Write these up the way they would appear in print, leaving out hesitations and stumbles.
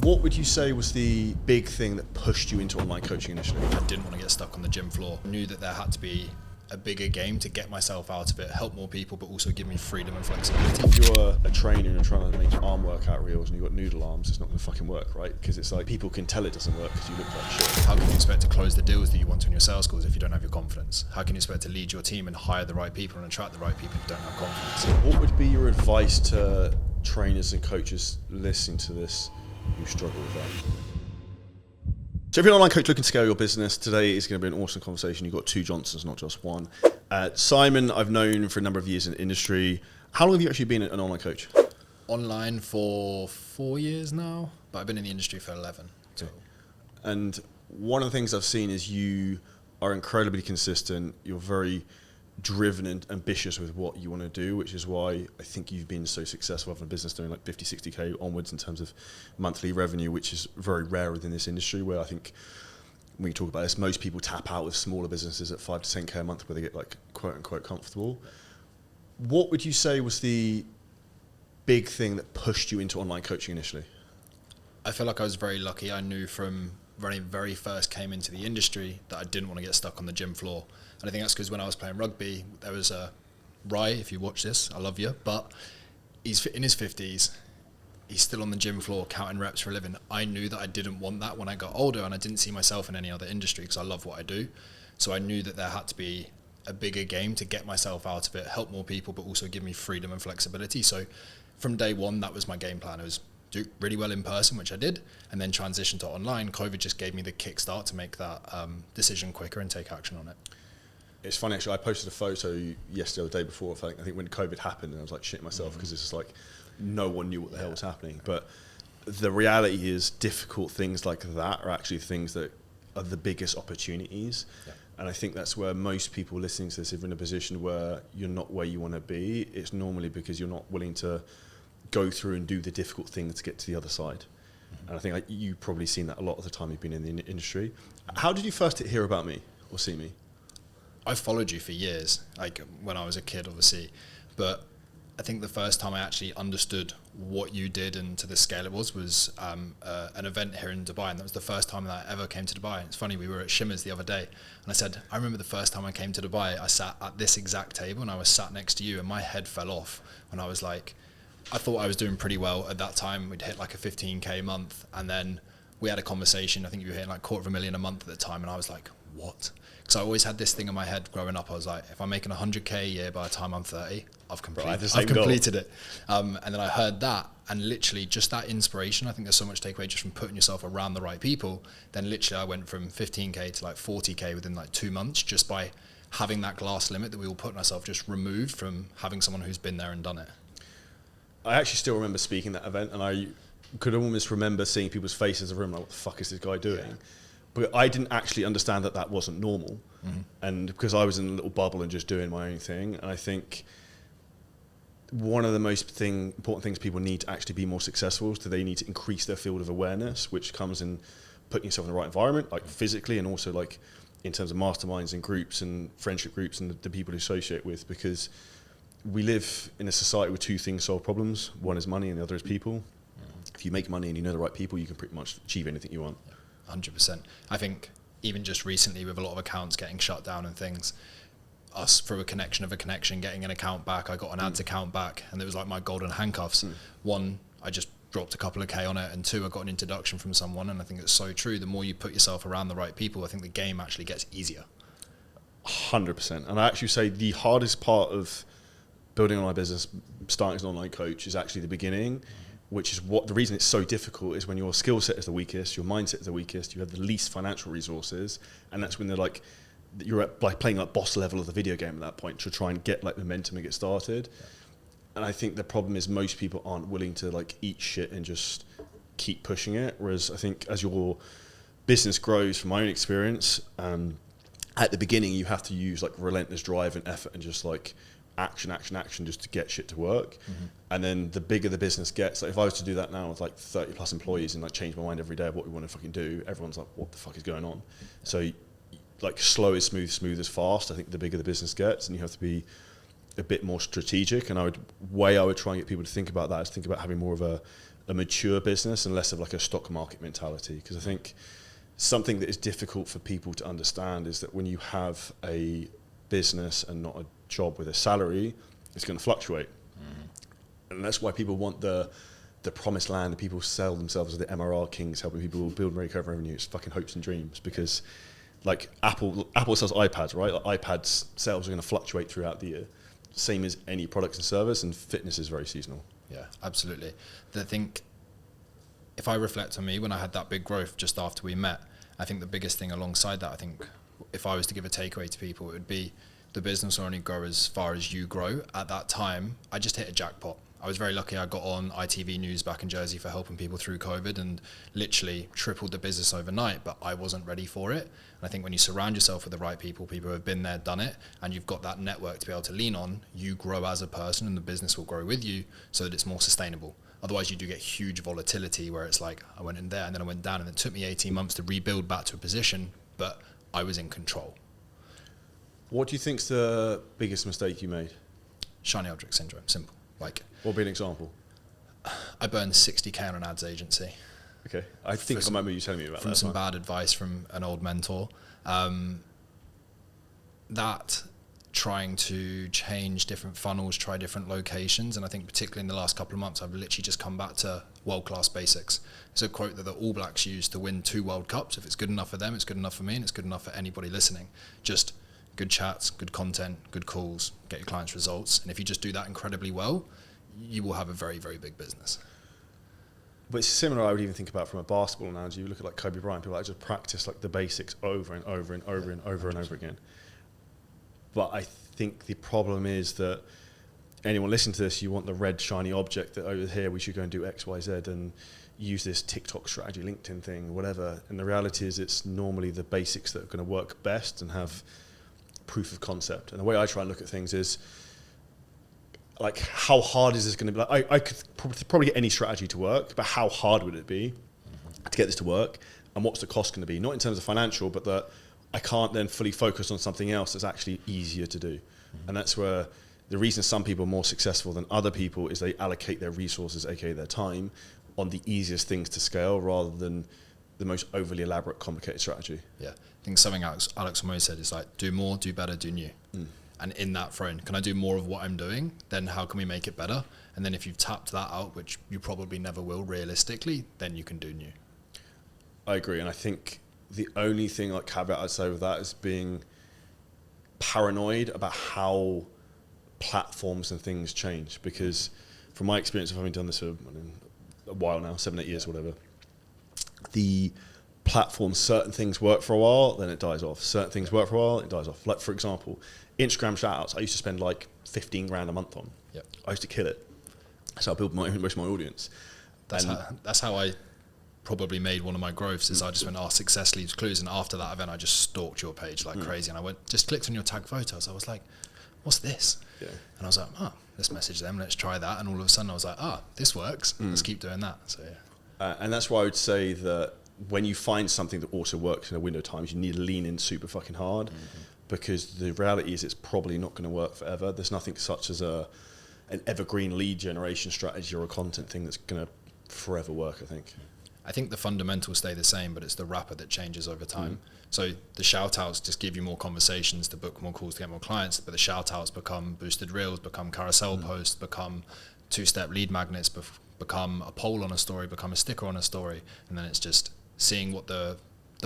What would you say was the big thing that pushed you into online coaching initially? I didn't want to get stuck on the gym floor. I knew that there had to be a bigger game to get myself out of it, help more people, but also give me freedom and flexibility. If you're a trainer and you're trying to make arm workout reels and you've got noodle arms, it's not going to fucking work, right? Because it's like people can tell it doesn't work because you look like shit. How can you expect to close the deals that you want on your sales calls if you don't have your confidence? How can you expect to lead your team and hire the right people and attract the right people if you don't have confidence? What would be your advice to trainers and coaches listening to this who struggle with that? So if you're an online coach looking to scale your business, today is going to be an awesome conversation. You've got two Johnsons, not just one. Simon, I've known for a number of years in the industry. How long have you actually been an online coach? Online for 4 years now, but I've been in the industry for 11. So. And one of the things I've seen is you are incredibly consistent. You're very driven and ambitious with what you want to do, which is why I think you've been so successful having a business doing like 50, 60K onwards in terms of monthly revenue, which is very rare within this industry, where I think when you talk about this, most people tap out with smaller businesses at 5 to 10K a month where they get like quote unquote comfortable. What would you say was the big thing that pushed you into online coaching initially? I feel like I was very lucky. I knew from when I very first came into the industry that I didn't want to get stuck on the gym floor. And I think that's because when I was playing rugby, there was a Rye, if you watch this, I love you, but he's in his 50s. He's still on the gym floor counting reps for a living. I knew that I didn't want that when I got older, and I didn't see myself in any other industry because I love what I do. So I knew that there had to be a bigger game to get myself out of it, help more people, but also give me freedom and flexibility. So from day one, that was my game plan. It was do really well in person, which I did, and then transition to online. COVID just gave me the kickstart to make that decision quicker and take action on it. It's funny actually, I posted a photo yesterday or the day before, I think when COVID happened, and I was like shitting myself because it's just like no one knew what the hell was happening. But the reality is difficult things like that are actually things that are the biggest opportunities. Yeah. And I think that's where most people listening to this, if you're in a position where you're not where you want to be, it's normally because you're not willing to go through and do the difficult thing to get to the other side. And I think you've probably seen that a lot of the time you've been in the industry. How did you first hear about me or see me? I followed you for years, like when I was a kid, obviously. But I think the first time I actually understood what you did and to the scale it was an event here in Dubai. And that was the first time that I ever came to Dubai. It's funny, we were at Shimmers the other day. And I said, I remember the first time I came to Dubai, I sat at this exact table and I was sat next to you and my head fell off. And I was like, I thought I was doing pretty well at that time. We'd hit like a 15K a month. And then we had a conversation. I think you were hitting like $250,000 a month at the time. And I was like, what? Because I always had this thing in my head growing up. I was like, if I'm making 100K a year by the time I'm 30, I've completed it. And then I heard that, and literally just that inspiration. I think there's so much takeaway just from putting yourself around the right people. Then literally I went from 15K to like 40K within like 2 months just by having that glass limit that we all put on ourselves just removed from having someone who's been there and done it. I actually still remember speaking at that event, and I could almost remember seeing people's faces in the room like, what the fuck is this guy doing? Yeah. But I didn't actually understand that that wasn't normal. Mm-hmm. And because I was in a little bubble and just doing my own thing. And I think one of the most important things people need to actually be more successful is that they need to increase their field of awareness, which comes in putting yourself in the right environment, like physically, and also like in terms of masterminds and groups and friendship groups and the people you associate with, because we live in a society where two things solve problems. One is money and the other is people. Mm-hmm. If you make money and you know the right people, you can pretty much achieve anything you want. 100%. I think even just recently with a lot of accounts getting shut down and things, us through a connection getting an account back, I got an ads account back, and it was like my golden handcuffs. One, I just dropped a couple of K on it, and two, I got an introduction from someone. And I think it's so true. The more you put yourself around the right people, I think the game actually gets easier. 100%. And I actually say the hardest part of building an online business, starting as an online coach, is actually the beginning. Which is what the reason it's so difficult is when your skill set is the weakest, your mindset is the weakest, you have the least financial resources, and that's when they're like, you're at like playing like boss level of the video game at that point to try and get like momentum and get started. Yeah. And I think the problem is most people aren't willing to like eat shit and just keep pushing it. Whereas I think as your business grows, from my own experience, at the beginning you have to use like relentless drive and effort and just like action just to get shit to work. Mm-hmm. And then the bigger the business gets, like if I was to do that now with like 30 plus employees and like change my mind every day of what we want to fucking do, everyone's like, what the fuck is going on? So like slow is smooth is fast. I think the bigger the business gets, and you have to be a bit more strategic. And I would try and get people to think about that is think about having more of a a mature business and less of like a stock market mentality. Because I think something that is difficult for people to understand is that when you have a business and not a job with a salary, it's going to fluctuate. And that's why people want the promised land, and people sell themselves as the MRR kings, helping people build recurring revenue. It's fucking hopes and dreams, because like Apple sells iPads, right? Like iPads sales are going to fluctuate throughout the year. Same as any products and service, and fitness is very seasonal. Yeah, absolutely. I think if I reflect on me when I had that big growth just after we met, I think the biggest thing alongside that, I think if I was to give a takeaway to people, it would be the business will only grow as far as you grow. At that time, I just hit a jackpot. I was very lucky. I got on ITV News back in Jersey for helping people through COVID and literally tripled the business overnight, but I wasn't ready for it. And I think when you surround yourself with the right people who have been there, done it, and you've got that network to be able to lean on, you grow as a person and the business will grow with you so that it's more sustainable. Otherwise, you do get huge volatility where it's like, I went in there and then I went down, and it took me 18 months to rebuild back to a position, but I was in control. What do you think's the biggest mistake you made? Shiny object syndrome, simple. Like, what would be an example? I burned 60K on an ads agency. Okay, I think I remember you telling me about that. From some bad advice from an old mentor. That trying to change different funnels, try different locations, and I think particularly in the last couple of months, I've literally just come back to world-class basics. It's a quote that the All Blacks used to win 2 World Cups. If it's good enough for them, it's good enough for me, and it's good enough for anybody listening. Just good chats, good content, good calls, get your clients results. And if you just do that incredibly well, you will have a very, very big business. But it's similar, I would even think about from a basketball analogy. You look at like Kobe Bryant, people like just practice like the basics over and over and over and over and over again. But I think the problem is that anyone listening to this, you want the red shiny object that over here we should go and do X, Y, Z and use this TikTok strategy, LinkedIn thing, whatever. And the reality is it's normally the basics that are going to work best and have proof of concept. And the way I try and look at things is like, how hard is this going to be? Like, I could probably get any strategy to work, but how hard would it be to get this to work? And what's the cost going to be? Not in terms of financial, but that I can't then fully focus on something else that's actually easier to do. And that's where the reason some people are more successful than other people is they allocate their resources, aka their time, on the easiest things to scale rather than the most overly elaborate, complicated strategy. Yeah, I think something Alex Hormozi said is like, do more, do better, do new. And in that frame, can I do more of what I'm doing? Then how can we make it better? And then if you've tapped that out, which you probably never will realistically, then you can do new. I agree. And I think the only thing, like caveat I'd say with that is being paranoid about how platforms and things change. Because from my experience of having done this for a while now, 7-8 years or whatever, the platform, certain things work for a while, then it dies off. Certain things work for a while, it dies off. Like for example, Instagram shoutouts, I used to spend like 15 grand a month on. Yep. I used to kill it. So I built most of my audience. That's how I probably made one of my growths, is I just went, success leaves clues. And after that event, I just stalked your page like crazy. And I just clicked on your tag photos. I was like, what's this? Yeah. And I was like, let's message them. Let's try that. And all of a sudden I was like, this works. Let's keep doing that. So yeah. And that's why I would say that when you find something that also works in a window of times, you need to lean in super fucking hard, because the reality is it's probably not going to work forever. There's nothing such as an evergreen lead generation strategy or a content thing that's going to forever work, I think. I think the fundamentals stay the same, but it's the wrapper that changes over time. So the shout outs just give you more conversations to book more calls to get more clients, but the shout outs become boosted reels, become carousel posts, become 2-step lead magnets, become a poll on a story, become a sticker on a story. And then it's just seeing what the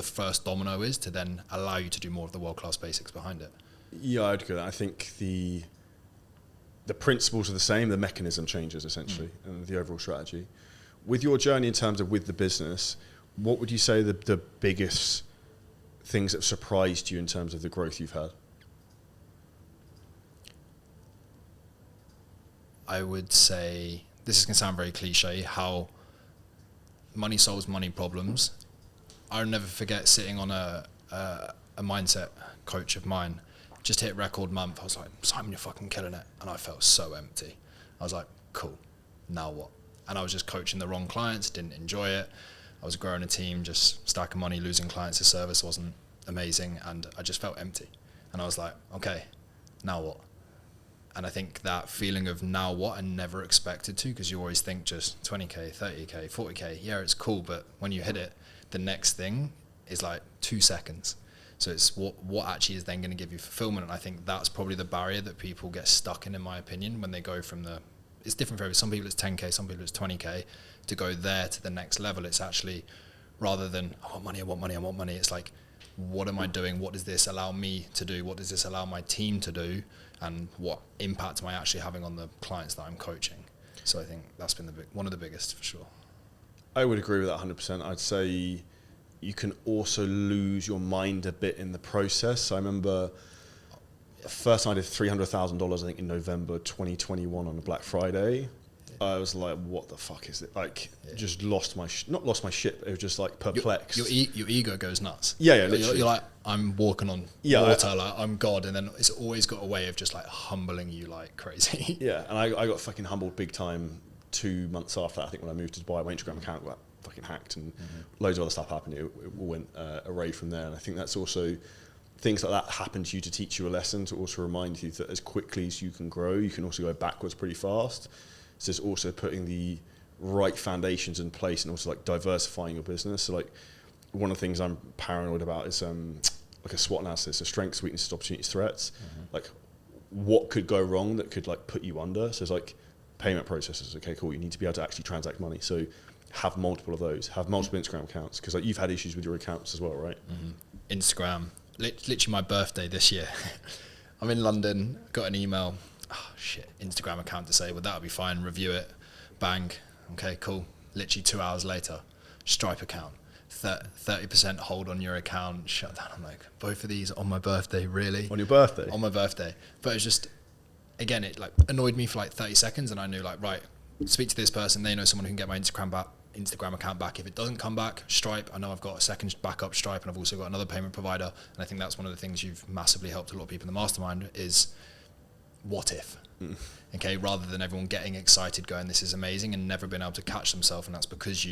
first domino is to then allow you to do more of the world-class basics behind it. Yeah, I'd agree. I think the principles are the same, the mechanism changes essentially, and the overall strategy. With your journey in terms of with the business, what would you say the biggest things that surprised you in terms of the growth you've had? I would say, this is going to sound very cliche, how money solves money problems. I'll never forget sitting on a mindset coach of mine, just hit record month. I was like, Simon, you're fucking killing it. And I felt so empty. I was like, cool, now what? And I was just coaching the wrong clients, didn't enjoy it. I was growing a team, just stacking money, losing clients. The service wasn't amazing, and I just felt empty. And I was like, okay, now what? And I think that feeling of now what, I never expected to, because you always think just 20K, 30K, 40K. Yeah, it's cool. But when you hit it, the next thing is like 2 seconds. So it's what actually is then going to give you fulfillment. And I think that's probably the barrier that people get stuck in my opinion, when they go from it's different for everyone. Some people it's 10K, some people it's 20K. To go there to the next level, it's actually, rather than I want money, it's like, what am I doing? What does this allow me to do? What does this allow my team to do? And what impact am I actually having on the clients that I'm coaching? So I think that's been one of the biggest, for sure. I would agree with that 100%. I'd say you can also lose your mind a bit in the process. So I remember the first time I did $300,000, I think in November 2021 on a Black Friday. I was like, what the fuck is it? Like, just lost my, not lost my shit, but it was just like perplexed. Your ego goes nuts. Yeah, literally. You're like, I'm walking on water, like I'm God. And then it's always got a way of just like humbling you like crazy. Yeah, and I got fucking humbled big time 2 months after that. I think when I moved to Dubai, my Instagram account got fucking hacked and loads of other stuff happened. It all went away from there. And I think that's also, things like that happen to you to teach you a lesson, to also remind you that as quickly as you can grow, you can also go backwards pretty fast. So it's also putting the right foundations in place and also like diversifying your business. So like one of the things I'm paranoid about is like a SWOT analysis, so strengths, weaknesses, opportunities, threats. Like what could go wrong that could like put you under. So it's like payment processes. Okay, cool. You need to be able to actually transact money. So have multiple of those. Have multiple Instagram accounts, because like you've had issues with your accounts as well, right? Instagram, literally my birthday this year. I'm in London, got an email. Oh shit, Instagram account to say, well, that'll be fine, review it, bang, okay, cool. Literally 2 hours later, Stripe account, 30% hold on your account, shut down. I'm like, both of these on my birthday, really? On your birthday? On my birthday. But it's just, again, it like annoyed me for like 30 seconds, and I knew like, right, speak to this person, they know someone who can get my Instagram account back. If it doesn't come back, Stripe, I know I've got a second backup Stripe, and I've also got another payment provider. And I think that's one of the things you've massively helped a lot of people in the mastermind is, what if? Okay, rather than everyone getting excited going, this is amazing, and never been able to catch themselves. And that's because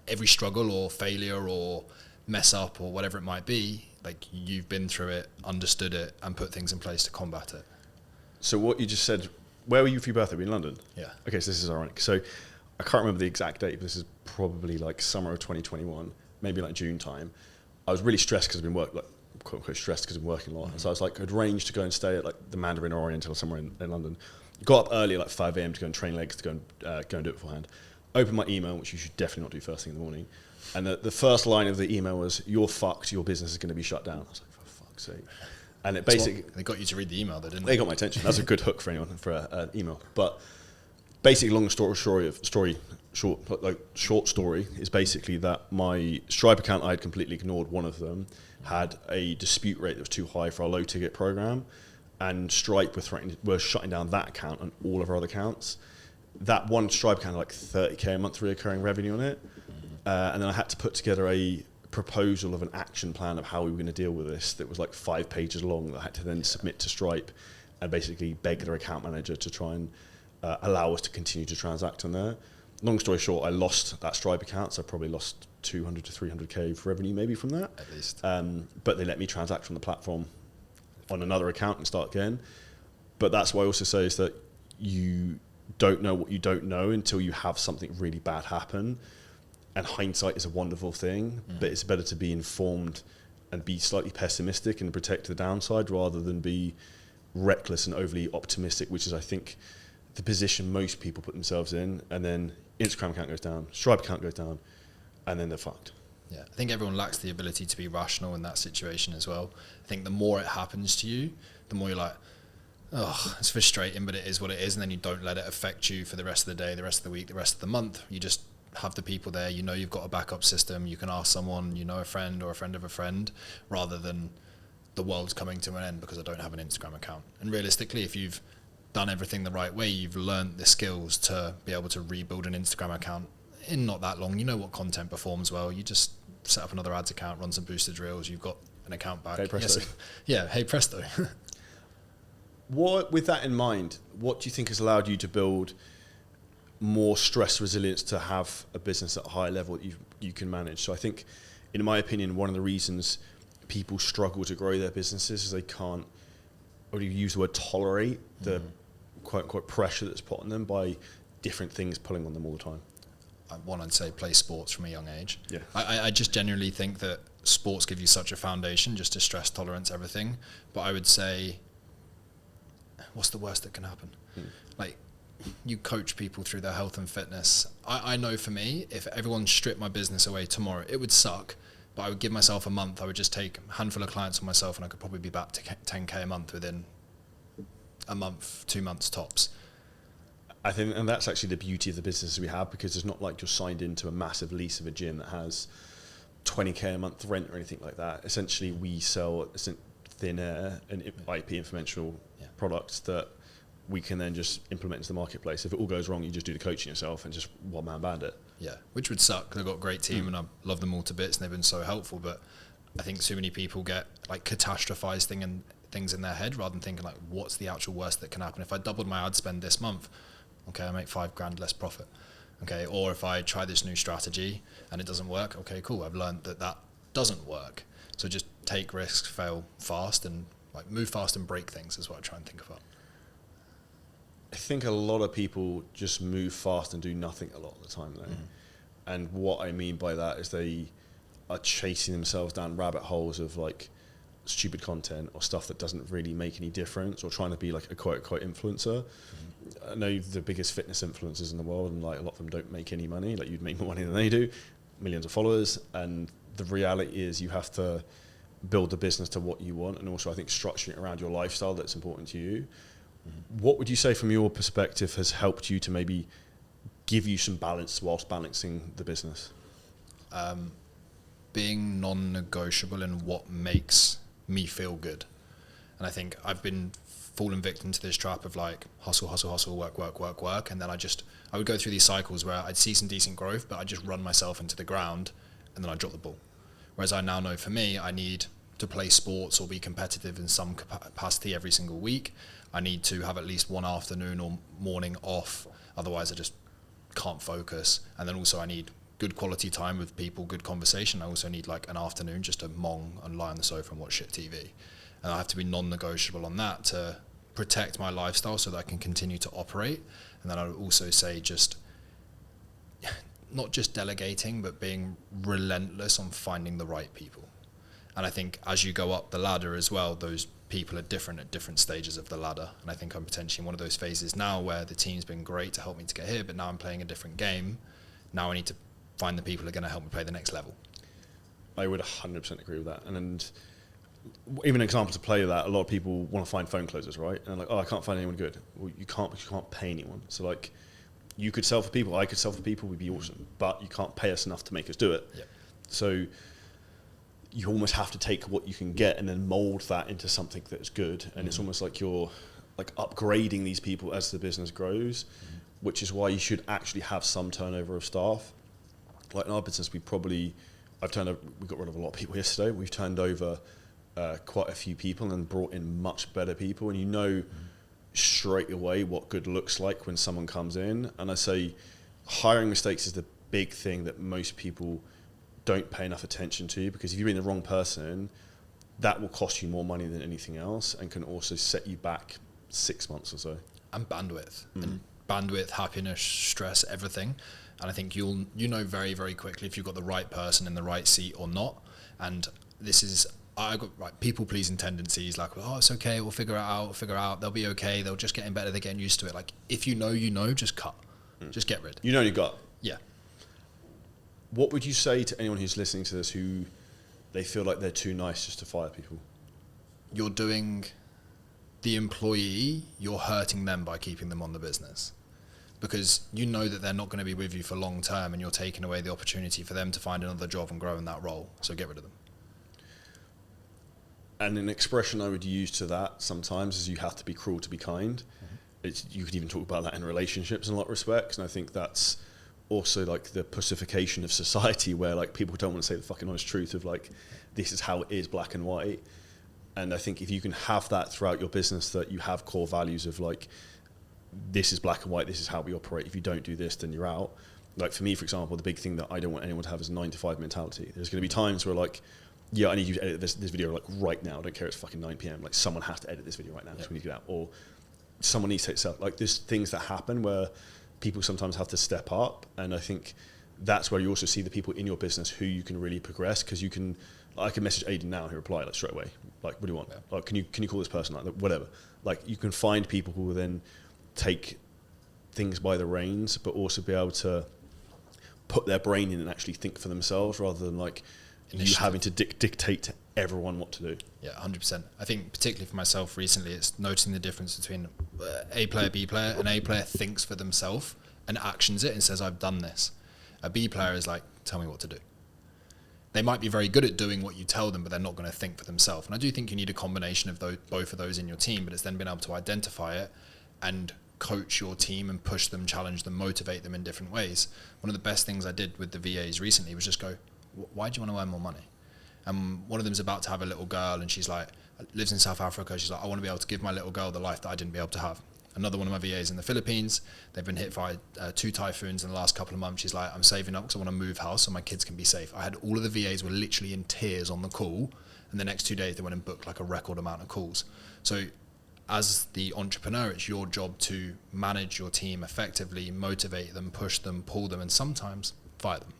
every struggle or failure or mess up or whatever it might be, like you've been through it, understood it, and put things in place to combat it. So what you just said, where were you for your birthday? Were you in London? Yeah. Okay, so this is ironic. So I can't remember the exact date, but this is probably like summer of 2021, maybe like June time. I was really stressed because I've been quote unquote stressed because I'm working a lot. So I was like, I'd arranged to go and stay at like the Mandarin Oriental somewhere in London. Got up early, like 5 a.m. to go and train legs to go and do it beforehand. Opened my email, which you should definitely not do first thing in the morning. And the first line of the email was, "You're fucked. Your business is going to be shut down." I was like, for fuck's sake. And it basically, they got you to read the email, though, didn't they? They got my attention. That's a good hook for anyone for an email. But basically, short story is basically that my Stripe account, I had completely ignored one of them, had a dispute rate that was too high for our low ticket program, and Stripe were shutting down that account and all of our other accounts. That one Stripe account had like 30K a month recurring revenue on it, and then I had to put together a proposal of an action plan of how we were going to deal with this that was like 5 pages long that I had to then submit to Stripe and basically beg their account manager to try and allow us to continue to transact on there. Long story short, I lost that Stripe account, so I probably lost 200 to 300K of revenue maybe from that. At least. But they let me transact on the platform on another account and start again. But that's why I also say is that you don't know what you don't know until you have something really bad happen. And hindsight is a wonderful thing, but it's better to be informed and be slightly pessimistic and protect the downside rather than be reckless and overly optimistic, which is, I think, the position most people put themselves in. And then Instagram account goes down, Stripe account goes down, and then they're fucked. Yeah, I think everyone lacks the ability to be rational in that situation as well. I think the more it happens to you, the more you're like, oh, it's frustrating, but it is what it is. And then you don't let it affect you for the rest of the day, the rest of the week, the rest of the month. You just have the people there, you've got a backup system, you can ask someone, a friend or a friend of a friend, rather than the world's coming to an end because I don't have an Instagram account. And realistically, if you've done everything the right way, you've learned the skills to be able to rebuild an Instagram account in not that long. You know what content performs well. You just set up another ads account, run some boosted drills, you've got an account back. Hey presto. Yes, yeah, hey presto. With that in mind, what do you think has allowed you to build more stress resilience to have a business at a higher level that you can manage? So I think, in my opinion, one of the reasons people struggle to grow their businesses is they can't or you use the word tolerate the quote unquote pressure that's put on them by different things pulling on them all the time? One, I'd say play sports from a young age. Yeah. I just genuinely think that sports give you such a foundation just to stress tolerance, everything. But I would say, what's the worst that can happen? Like, you coach people through their health and fitness. I know for me, if everyone stripped my business away tomorrow, it would suck, but I would give myself a month. I would just take a handful of clients on myself and I could probably be back to 10K a month within a month, 2 months tops. I think, and that's actually the beauty of the business we have, because it's not like you're signed into a massive lease of a gym that has 20K a month rent or anything like that. Essentially, we sell thin air and IP informational products that we can then just implement into the marketplace. If it all goes wrong, you just do the coaching yourself and just one-man band it. Yeah, which would suck. They've got a great team and I love them all to bits and they've been so helpful, but I think so many people get like catastrophized things in their head rather than thinking like, what's the actual worst that can happen? If I doubled my ad spend this month, okay, I make $5,000 less profit. Okay, or if I try this new strategy and it doesn't work, okay, cool, I've learned that doesn't work. So just take risks, fail fast, and like move fast and break things is what I try and think about. I think a lot of people just move fast and do nothing a lot of the time though. And what I mean by that is they are chasing themselves down rabbit holes of like stupid content or stuff that doesn't really make any difference, or trying to be like a quote unquote influencer. I know the biggest fitness influencers in the world, and like a lot of them don't make any money. Like, you'd make more money than they do, millions of followers. And the reality is you have to build the business to what you want, and also I think structuring it around your lifestyle that's important to you. What would you say from your perspective has helped you to maybe give you some balance whilst balancing the business? Being non-negotiable in what makes me feel good. And I think I've been fallen victim to this trap of like hustle, work. And then I would go through these cycles where I'd see some decent growth, but I'd just run myself into the ground and then I'd drop the ball. Whereas I now know for me, I need to play sports or be competitive in some capacity every single week. I need to have at least one afternoon or morning off. Otherwise I just can't focus. And then also I need good quality time with people, good conversation. I also need like an afternoon just to mong and lie on the sofa and watch shit TV. And I have to be non-negotiable on that to protect my lifestyle so that I can continue to operate. And then I would also say just not just delegating, but being relentless on finding the right people. And I think as you go up the ladder as well, those people are different at different stages of the ladder. And I think I'm potentially in one of those phases now where the team's been great to help me to get here, but now I'm playing a different game. Now I need to find the people who are going to help me play the next level. I would 100% agree with that. And even an example to play that, a lot of people want to find phone closers, right? And like, oh, I can't find anyone good. Well, you can't pay anyone. So like, you could sell for people, I could sell for people, we'd be awesome, but you can't pay us enough to make us do it. Yep. So you almost have to take what you can get and then mold that into something that's good. And it's almost like you're like upgrading these people as the business grows, which is why you should actually have some turnover of staff. Like in our business, we got rid of a lot of people yesterday. We've turned over quite a few people and brought in much better people. And you know straight away what good looks like when someone comes in. And I say hiring mistakes is the big thing that most people don't pay enough attention to, because if you bring the wrong person, that will cost you more money than anything else and can also set you back 6 months or so. And bandwidth. And bandwidth, happiness, stress, everything. And I think you know very, very quickly if you've got the right person in the right seat or not. And I got like people pleasing tendencies, like, oh, it's okay, we'll figure it out, they'll be okay, they'll just getting better, they're getting used to it. Like, if you know, just cut. Just get rid. You know you got. Yeah. What would you say to anyone who's listening to this who they feel like they're too nice just to fire people? You're doing the employee, you're hurting them by keeping them on the business. Because you know that they're not going to be with you for long term and you're taking away the opportunity for them to find another job and grow in that role. So get rid of them. And an expression I would use to that sometimes is you have to be cruel to be kind. You could even talk about that in relationships in a lot of respects. And I think that's also like the pussification of society where like people don't want to say the fucking honest truth of like, this is how it is, black and white. And I think if you can have that throughout your business, that you have core values of like, this is black and white, this is how we operate. If you don't do this, then you're out. Like for me, for example, the big thing that I don't want anyone to have is a 9 to 5 mentality. There's going to be times where like yeah, I need you to edit this video like right now. I don't care, it's fucking 9 p.m. Like someone has to edit this video right now because we need to get out. Or someone needs to take stuff. Like there's things that happen where people sometimes have to step up. And I think that's where you also see the people in your business who you can really progress, because you can, I can message Aiden now and he'll reply like straight away. Like, what do you want? Yeah. Like, can you call this person? Like, whatever. Like, you can find people who will then take things by the reins, but also be able to put their brain in and actually think for themselves, rather than like you having to dictate to everyone what to do. Yeah, 100%. I think particularly for myself recently, it's noticing the difference between A player, B player. An A player thinks for themselves and actions it and says, I've done this. A B player is like, tell me what to do. They might be very good at doing what you tell them, but they're not going to think for themselves. And I do think you need a combination of both of those in your team, but it's then being able to identify it and coach your team and push them, challenge them, motivate them in different ways. One of the best things I did with the VAs recently was just go, why do you want to earn more money? And one of them's about to have a little girl, and she's like, lives in South Africa. She's like, I want to be able to give my little girl the life that I didn't be able to have. Another one of my VAs in the Philippines, they've been hit by 2 typhoons in the last couple of months. She's like, I'm saving up because I want to move house so my kids can be safe. I had all of the VAs were literally in tears on the call, and the next 2 days they went and booked like a record amount of calls. So as the entrepreneur, it's your job to manage your team effectively, motivate them, push them, pull them, and sometimes fire them.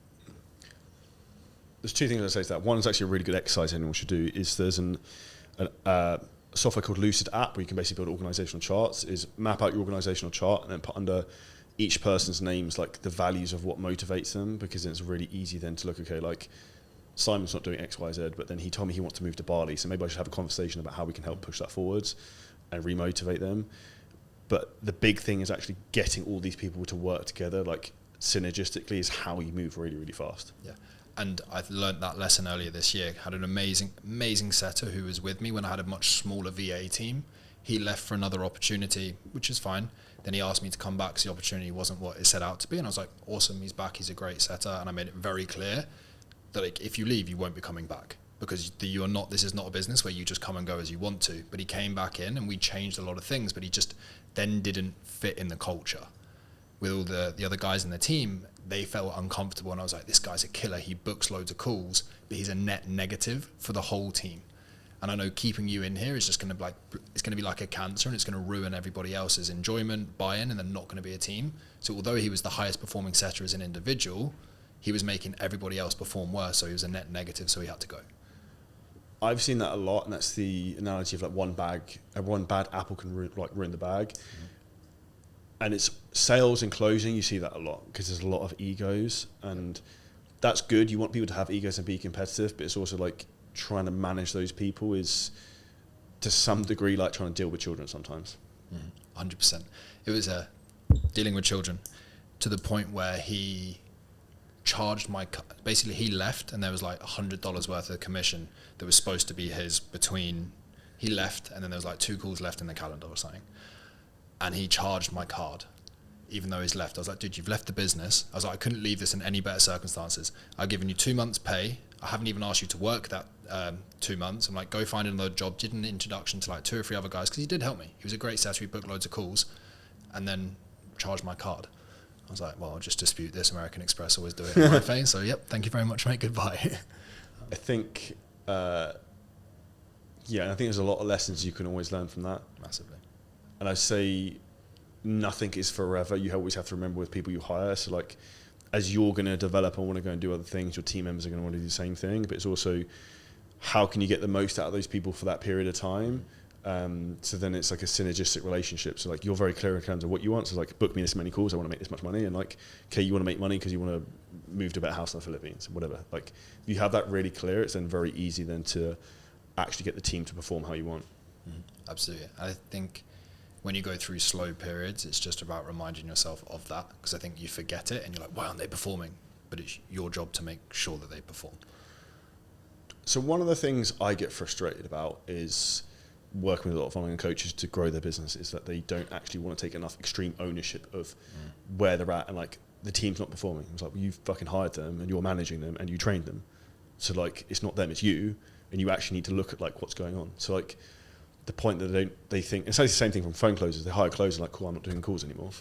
There's 2 things I'd say to that. One is actually a really good exercise anyone should do, is there's a software called Lucid app where you can basically build organizational charts. Is map out your organizational chart and then put under each person's names like the values of what motivates them, because it's really easy then to look, okay, like Simon's not doing X, Y, Z, but then he told me he wants to move to Bali, so maybe I should have a conversation about how we can help push that forwards and remotivate them. But the big thing is actually getting all these people to work together, like synergistically, is how you move really, really fast. Yeah. And I learned that lesson earlier this year. Had an amazing setter who was with me when I had a much smaller VA team. He left for another opportunity, which is fine. Then he asked me to come back because the opportunity wasn't what it set out to be. And I was like, awesome, he's back, he's a great setter. And I made it very clear that like, if you leave, you won't be coming back, because this is not a business where you just come and go as you want to. But he came back in and we changed a lot of things, but he just then didn't fit in the culture. With all the other guys in the team, they felt uncomfortable, and I was like, this guy's a killer, he books loads of calls, but he's a net negative for the whole team. And I know keeping you in here is just going to be like a cancer, and it's going to ruin everybody else's enjoyment, buy-in, and they're not going to be a team. So although he was the highest performing setter as an individual, he was making everybody else perform worse, so he was a net negative, so he had to go. I've seen that a lot, and that's the analogy of like one bad apple can ruin the bag. Mm-hmm. And it's sales and closing, you see that a lot, because there's a lot of egos, and that's good. You want people to have egos and be competitive, but it's also like trying to manage those people is to some degree like trying to deal with children sometimes. 100%. It was dealing with children to the point where he charged basically he left and there was like $100 worth of commission that was supposed to be his he left, and then there was like 2 calls left in the calendar or something. And he charged my card, even though he's left. I was like, dude, you've left the business. I was like, I couldn't leave this in any better circumstances. I've given you 2 months pay. I haven't even asked you to work that 2 months. I'm like, go find another job. Did an introduction to like 2 or 3 other guys, because he did help me. He was a great setter. He booked loads of calls, and then charged my card. I was like, well, I'll just dispute this. American Express always do it in my face. So, yep, thank you very much, mate. Goodbye. I think, I think there's a lot of lessons you can always learn from that. Massively. And I say nothing is forever. You always have to remember with people you hire. So like, as you're going to develop and want to go and do other things, your team members are going to want to do the same thing. But it's also, how can you get the most out of those people for that period of time? So then it's like a synergistic relationship. So like, you're very clear in terms of what you want. So like, book me this many calls, I want to make this much money. And like, okay, you want to make money because you want to move to a better house in the Philippines, whatever. Like, if you have that really clear, it's then very easy then to actually get the team to perform how you want. Absolutely. I think when you go through slow periods, it's just about reminding yourself of that, because I think you forget it and you're like, why aren't they performing? But it's your job to make sure that they perform. So one of the things I get frustrated about is working with a lot of online coaches to grow their business, is that they don't actually want to take enough extreme ownership of where they're at, and like, the team's not performing. It's like, well, you fucking hired them and you're managing them and you trained them. So like, it's not them, it's you, and you actually need to look at like what's going on. So like, the point that they think, it's like the same thing from phone closers. They hire closers like, cool, I'm not doing calls anymore.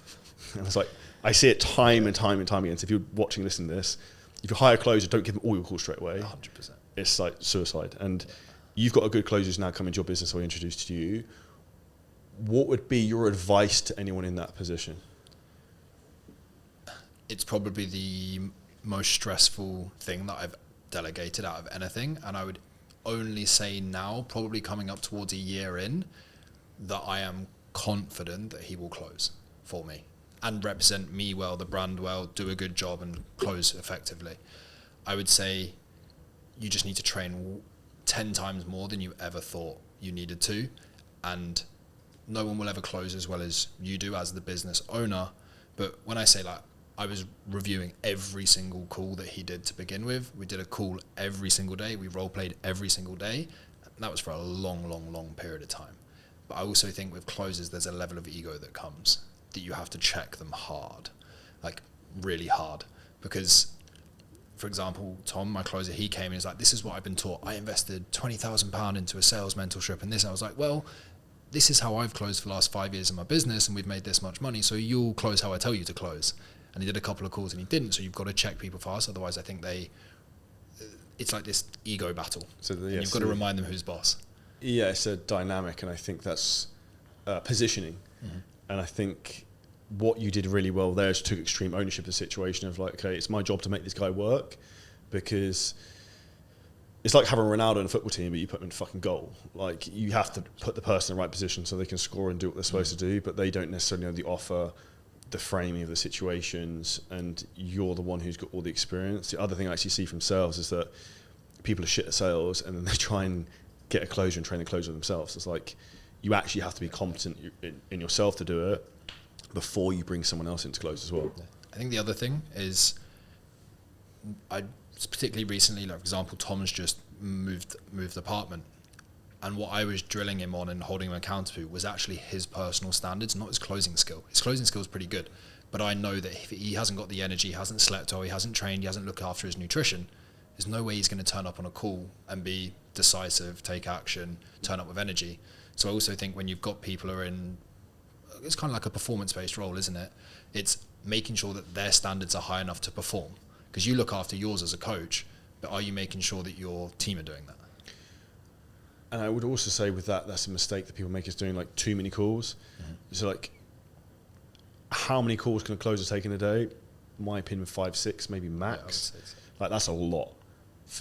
And it's like, I see it time and time and time again. So if you're watching, listening to this, if you hire a closer, don't give them all your calls straight away. 100%. it's like suicide. And you've got a good closers now coming to your business, so I introduced to you. What would be your advice to anyone in that position? It's probably the most stressful thing that I've delegated out of anything, and I would only say now, probably coming up towards a year in, that I am confident that he will close for me and represent me well, the brand well, do a good job and close effectively. I would say you just need to train 10 times more than you ever thought you needed to, and no one will ever close as well as you do as the business owner. But when I say, like, I was reviewing every single call that he did to begin with. We did a call every single day. We role played every single day. And that was for a long, long, long period of time. But I also think with closers, there's a level of ego that comes that you have to check them hard, like really hard. Because, for example, Tom, my closer, he came and he's like, this is what I've been taught. I invested £20,000 into a sales mentorship and this. I was like, well, this is how I've closed for the last 5 years in my business and we've made this much money. So you'll close how I tell you to close. And he did a couple of calls and he didn't. So you've got to check people fast. Otherwise, I think it's like this ego battle. So you've got to remind them who's boss. Yeah, it's a dynamic, and I think that's positioning. Mm-hmm. And I think what you did really well there is took extreme ownership of the situation of like, okay, it's my job to make this guy work, because it's like having Ronaldo in a football team, but you put him in fucking goal. Like, you have to put the person in the right position so they can score and do what they're supposed to do, but they don't necessarily know the offer, the framing of the situations, and you're the one who's got all the experience. The other thing I actually see from sales is that people are shit at sales and then they try and get a closure and train the closer themselves. It's like, you actually have to be competent in yourself to do it before you bring someone else into close as well. I think the other thing is, I particularly recently, like for example, Tom's just moved apartment, and what I was drilling him on and holding him accountable to was actually his personal standards, not his closing skill. His closing skill is pretty good, but I know that if he hasn't got the energy, he hasn't slept well, he hasn't trained, he hasn't looked after his nutrition, there's no way he's going to turn up on a call and be decisive, take action, turn up with energy. So I also think when you've got people who are in, it's kind of like a performance-based role, isn't it? It's making sure that their standards are high enough to perform, because you look after yours as a coach, but are you making sure that your team are doing that? And I would also say with that, that's a mistake that people make, is doing like too many calls. Mm-hmm. So like, how many calls can a closer take in a day? In my opinion, 5, 6, maybe max. Yeah, like, that's a lot.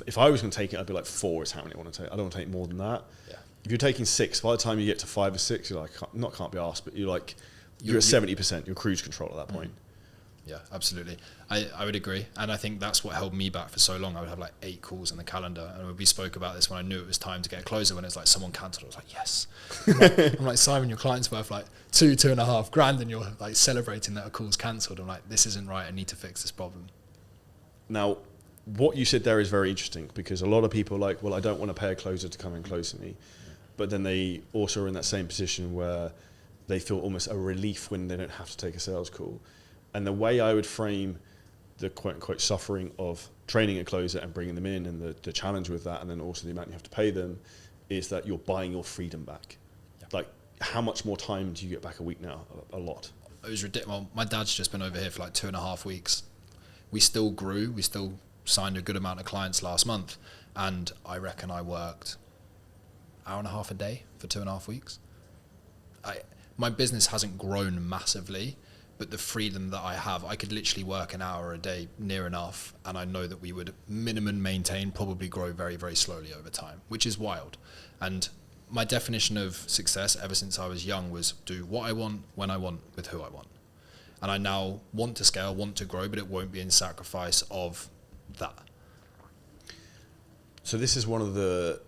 If I was going to take it, I'd be like 4 is how many I want to take. I don't want to take more than that. Yeah. If you're taking 6, by the time you get to 5 or 6, you're like, can't be asked, but you're at 70%, you're cruise control at that point. Yeah, absolutely. I would agree. And I think that's what held me back for so long. I would have like 8 calls in the calendar. And we spoke about this when I knew it was time to get a closer. When it's like someone cancelled, I was like, yes. I'm like, Simon, your client's worth like 2.5 grand, and you're like celebrating that a call's cancelled. I'm like, this isn't right. I need to fix this problem. Now, what you said there is very interesting, because a lot of people are like, well, I don't want to pay a closer to come and close to me. Yeah. But then they also are in that same position where they feel almost a relief when they don't have to take a sales call. And the way I would frame the quote-unquote suffering of training a closer and bringing them in, and the challenge with that, and then also the amount you have to pay them, is that you're buying your freedom back. Yeah. Like, how much more time do you get back a week now? A lot. It was ridiculous. Well, my dad's just been over here for like 2.5 weeks. We still grew. We still signed a good amount of clients last month. And I reckon I worked 1.5 hours a day for 2.5 weeks. My business hasn't grown massively, but the freedom that I have, I could literally work 1 hour a day near enough, and I know that we would minimum maintain, probably grow very, very slowly over time, which is wild. And my definition of success ever since I was young was do what I want, when I want, with who I want. And I now want to scale, want to grow, but it won't be in sacrifice of that. So this is one of the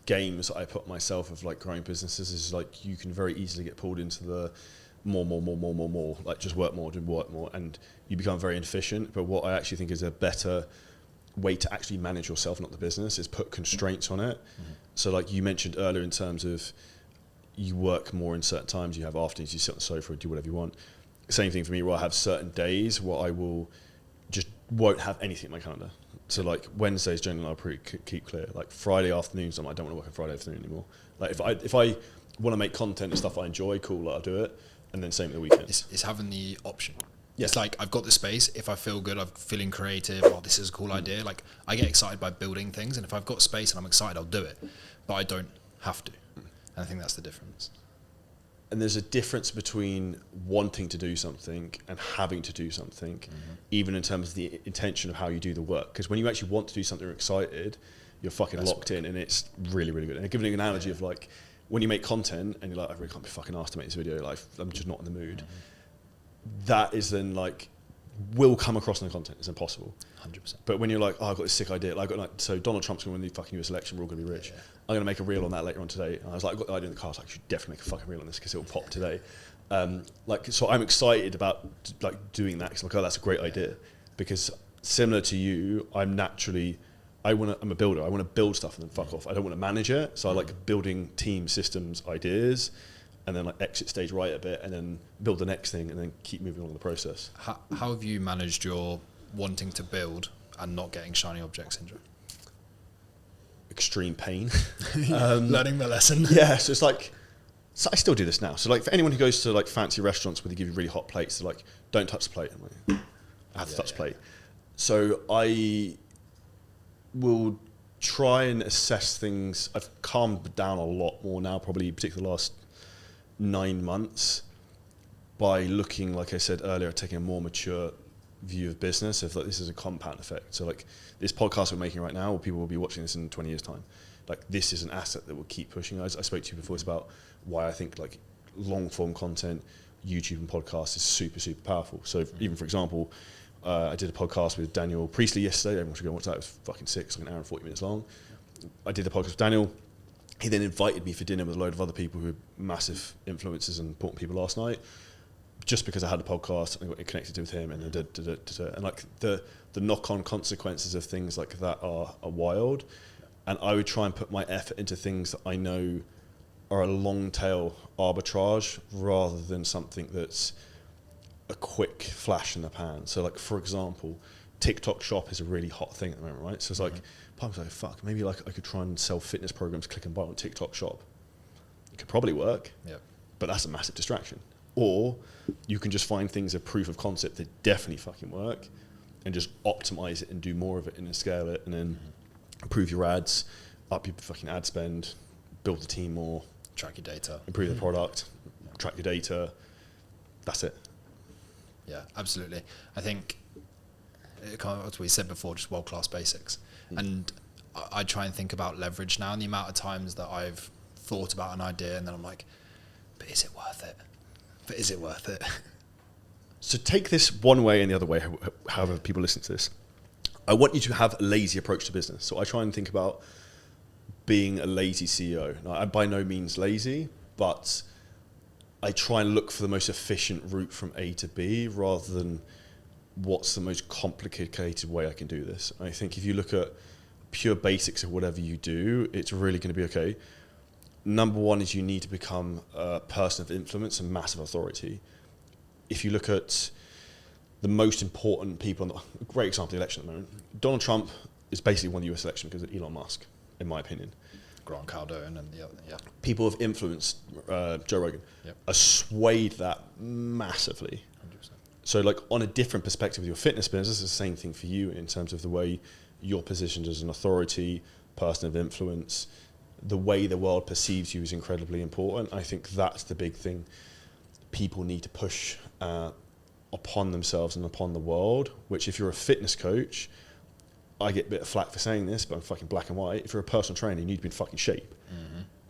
games that I put myself of like growing businesses, is like you can very easily get pulled into the more, like just work more, and you become very inefficient. But what I actually think is a better way to actually manage yourself, not the business, is put constraints on it. Mm-hmm. So like you mentioned earlier, in terms of you work more in certain times, you have afternoons, you sit on the sofa and do whatever you want. Same thing for me, where I have certain days where I won't have anything in my calendar. So like Wednesdays generally I'll pretty keep clear. Like Friday afternoons, I don't want to work on Friday afternoon anymore. Like if I want to make content and stuff I enjoy, cool, I'll do it. And then same with the weekends. It's having the option. It's like, I've got the space. If I feel good, I'm feeling creative, oh, this is a cool idea. Like, I get excited by building things, and if I've got space and I'm excited, I'll do it. But I don't have to. And I think that's the difference. And there's a difference between wanting to do something and having to do something, even in terms of the intention of how you do the work. Because when you actually want to do something, you're excited, you're fucking locked in, and it's really, really good. And giving an analogy of like, when you make content and you're like, I really can't be fucking asked to make this video, like I'm just not in the mood. That is then like, will come across in the content. It's impossible. 100%. But when you're like, oh, I've got this sick idea. Like, so Donald Trump's going to win the fucking US election. We're all going to be rich. Yeah. I'm going to make a reel on that later on today. And I was like, I've got the idea in the car. I was like, I should definitely make a fucking reel on this because it will pop today. So I'm excited about like doing that. Cause I'm like, oh, that's a great idea. Because similar to you, I'm a builder. I want to build stuff and then fuck off. I don't want to manage it. So I like building team systems, ideas, and then like exit stage right a bit and then build the next thing and then keep moving along the process. How have you managed your wanting to build and not getting shiny object syndrome? Extreme pain. Learning the lesson. Yeah, so it's like, so I still do this now. So like for anyone who goes to like fancy restaurants where they give you really hot plates, they're like, don't touch the plate. I'm like, I have to touch the plate. So I will try and assess things. I've calmed down a lot more now, probably particularly the last 9 months, by looking, like I said earlier, taking a more mature view of business. If like this is a compound effect. So like this podcast we're making right now, people will be watching this in 20 years time. Like this is an asset that will keep pushing. I spoke to you before. It's about why I think like long form content, YouTube and podcasts is super, super powerful. So even for example, I did a podcast with Daniel Priestley yesterday. Everyone should go and watch that. It was fucking sick. It's like an hour and 40 minutes long. I did the podcast with Daniel. He then invited me for dinner with a load of other people who were massive influencers and important people last night, just because I had a podcast and I got connected with him, and and like the knock-on consequences of things like that are wild. And I would try and put my effort into things that I know are a long tail arbitrage rather than something that's a quick flash in the pan. So like, for example, TikTok shop is a really hot thing at the moment, right? So it's like, I was like, fuck, maybe like I could try and sell fitness programs, click and buy on TikTok shop. It could probably work, but that's a massive distraction. Or you can just find things of proof of concept that definitely fucking work and just optimize it and do more of it and then scale it and then improve your ads, up your fucking ad spend, build the team more, track your data, improve the product, track your data. That's it. Yeah, absolutely. I think, as we said before, just world-class basics. And I try and think about leverage now, and the amount of times that I've thought about an idea and then I'm like, but is it worth it? But is it worth it? So take this one way and the other way, however people listen to this. I want you to have a lazy approach to business. So I try and think about being a lazy CEO. Now, I'm by no means lazy, but I try and look for the most efficient route from A to B rather than what's the most complicated way I can do this. I think if you look at pure basics of whatever you do, it's really going to be okay. Number one is you need to become a person of influence and massive authority. If you look at the most important people, a great example of the election at the moment, Donald Trump is basically won the US election because of Elon Musk, in my opinion. Grant Cardone and the other, People of influence, Joe Rogan, are swayed that massively. 100%. So like on a different perspective with your fitness business, it's the same thing for you in terms of the way you're positioned as an authority, person of influence. The way the world perceives you is incredibly important. I think that's the big thing people need to push upon themselves and upon the world, which if you're a fitness coach, I get a bit of flack for saying this, but I'm fucking black and white. If you're a personal trainer, you need to be in fucking shape.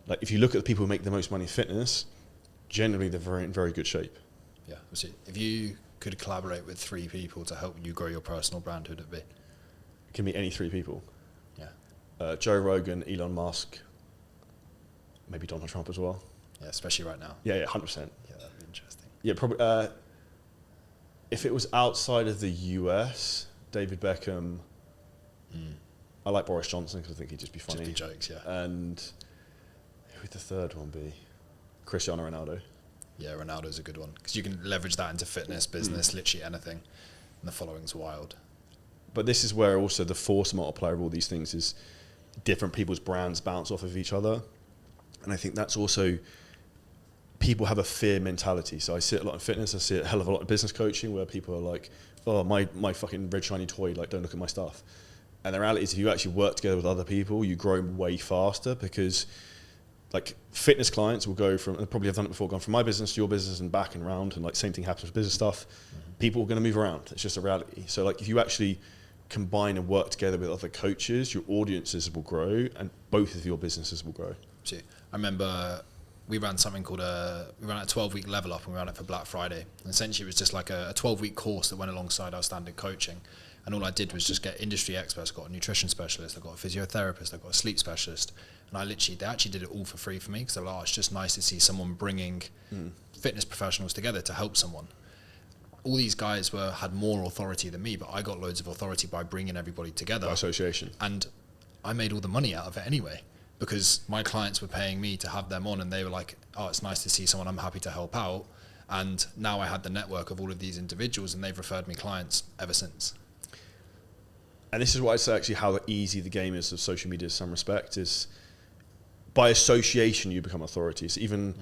Like if you look at the people who make the most money in fitness, generally they're in very good shape. Yeah, so if you could collaborate with 3 people to help you grow your personal brand, who'd it be? It can be any 3 people. Yeah. Joe Rogan, Elon Musk, maybe Donald Trump as well. Yeah, especially right now. Yeah, 100%. Yeah, that'd be interesting. Yeah, probably. If it was outside of the US, David Beckham. I like Boris Johnson because I think he'd just be funny. Just be jokes, yeah. And who would the third one be? Cristiano Ronaldo. Yeah, Ronaldo's a good one because you can leverage that into fitness, business, literally anything, and the following's wild. But this is where also the force multiplier of all these things is different people's brands bounce off of each other. And I think that's also people have a fear mentality. So I see it a lot in fitness. I see it a hell of a lot in business coaching, where people are like, oh, my fucking red shiny toy, like, don't look at my stuff. And the reality is, if you actually work together with other people, you grow way faster, because like fitness clients will go from, and probably have done it before, gone from my business to your business and back and round, and like same thing happens with business stuff. People are going to move around. It's just a reality. So like if you actually combine and work together with other coaches, your audiences will grow and both of your businesses will grow. See, I remember we ran something called we ran a 12-week level up, and we ran it for Black Friday. And essentially it was just like a 12-week course that went alongside our standard coaching. And all I did was just get industry experts. I got a nutrition specialist, I got a physiotherapist, I got a sleep specialist. And they actually did it all for free for me, because they were like, oh, it's just nice to see someone bringing fitness professionals together to help someone. All these guys had more authority than me, but I got loads of authority by bringing everybody together. By association. And I made all the money out of it anyway, because my clients were paying me to have them on, and they were like, oh, it's nice to see someone, I'm happy to help out. And now I had the network of all of these individuals, and they've referred me clients ever since. And this is why I say actually how easy the game is of social media in some respect, is by association you become authority. So even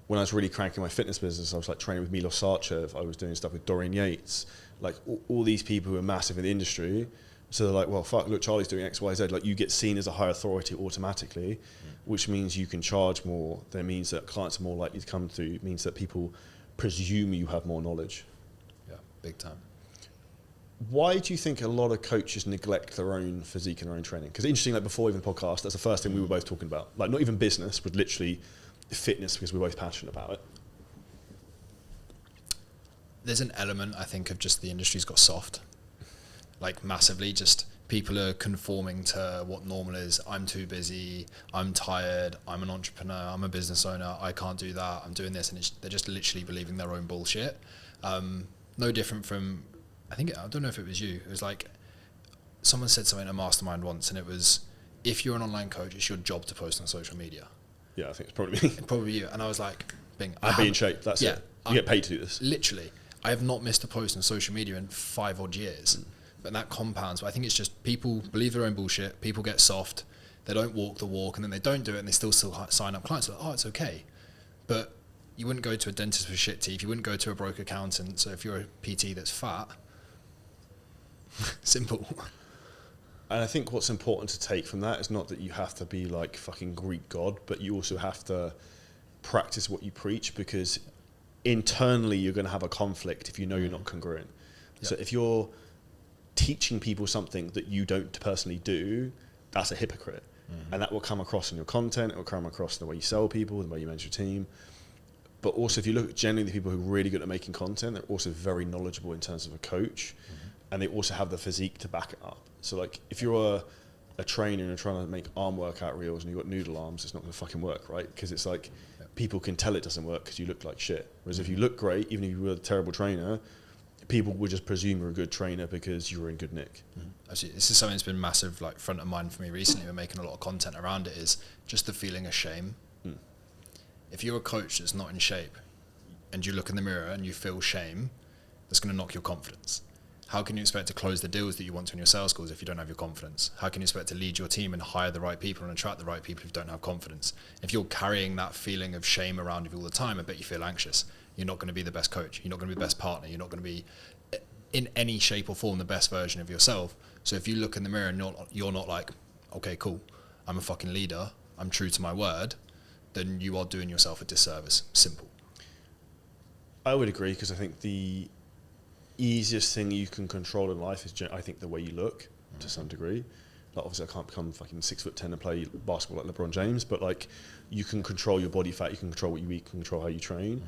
when I was really cranking my fitness business, I was like training with Milos Sarchev, I was doing stuff with Dorian Yates, like all these people who are massive in the industry. So they're like, well, fuck, look, Charlie's doing X, Y, Z. Like, you get seen as a high authority automatically, which means you can charge more. That means that clients are more likely to come to you. It means that people presume you have more knowledge. Yeah, big time. Why do you think a lot of coaches neglect their own physique and their own training? Because interesting, like before even the podcast, that's the first thing we were both talking about. Like not even business, but literally fitness, because we're both passionate about it. There's an element, I think, of just the industry's got soft. Like massively, just people are conforming to what normal is. I'm too busy, I'm tired, I'm an entrepreneur, I'm a business owner, I can't do that, I'm doing this. And they're just literally believing their own bullshit. No different from, I don't know if it was you. It was like someone said something in a mastermind once, and it was, if you're an online coach, it's your job to post on social media. Yeah, I think it's probably me. Probably you. And I was like, bing. I'd be in shape. That's it. You get paid to do this. Literally. I have not missed a post on social media in 5 odd years. But that compounds. But I think it's just people believe their own bullshit. People get soft. They don't walk the walk, and then they don't do it, and they still sign up clients. Like, oh, it's okay. But you wouldn't go to a dentist with shit teeth. You wouldn't go to a broke accountant. So if you're a PT that's fat, simple. And I think what's important to take from that is not that you have to be like fucking Greek god, but you also have to practice what you preach, because internally you're going to have a conflict if you know you're not congruent. Yep. So if you're teaching people something that you don't personally do, that's a hypocrite. And that will come across in your content, it will come across in the way you sell people, the way you manage your team. But also if you look at generally the people who are really good at making content, they're also very knowledgeable in terms of a coach, and they also have the physique to back it up. So like if you're a trainer and you're trying to make arm workout reels and you've got noodle arms, it's not going to fucking work, right? Because it's like people can tell it doesn't work because you look like shit. Whereas if you look great, even if you were a terrible trainer, people would just presume you're a good trainer because you were in good nick. Actually, this is something that's been massive, like front of mind for me recently. We're making a lot of content around it, is just the feeling of shame. If you're a coach that's not in shape and you look in the mirror and you feel shame, that's going to knock your confidence. How can you expect to close the deals that you want to in your sales calls if you don't have your confidence? How can you expect to lead your team and hire the right people and attract the right people if you don't have confidence? If you're carrying that feeling of shame around you all the time, I bet you feel anxious. You're not going to be the best coach. You're not going to be the best partner. You're not going to be in any shape or form the best version of yourself. So if you look in the mirror and you're not like, okay, cool, I'm a fucking leader, I'm true to my word, then you are doing yourself a disservice. Simple. I would agree, because I think the easiest thing you can control in life is, I think, the way you look to some degree. Like obviously I can't become fucking 6'10" and play basketball like LeBron James, but like you can control your body fat, you can control what you eat, you can control how you train.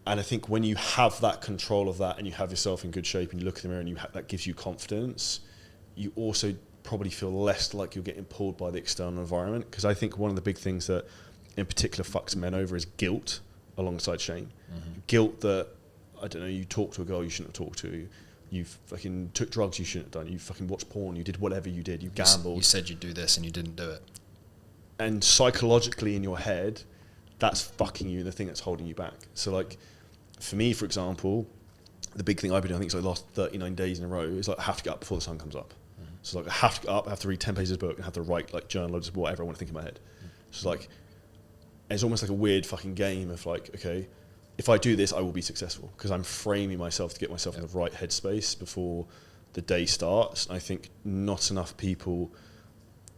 And I think when you have that control of that and you have yourself in good shape and you look in the mirror and that gives you confidence, you also probably feel less like you're getting pulled by the external environment. Because I think one of the big things that in particular fucks men over is guilt alongside shame. Guilt that, I don't know, you talked to a girl you shouldn't have talked to, you fucking took drugs you shouldn't have done, you fucking watched porn, you did whatever you did, you gambled. You said you'd do this and you didn't do it. And psychologically in your head, that's fucking you and the thing that's holding you back. So like, for me, for example, the big thing I've been doing, I think it's like the last 39 days in a row, is like I have to get up before the sun comes up. So like I have to get up, I have to read 10 pages of book and have to write like journal, just whatever I want to think in my head. So like it's almost like a weird fucking game of like, okay, if I do this, I will be successful because I'm framing myself to get myself in the right headspace before the day starts. I think not enough people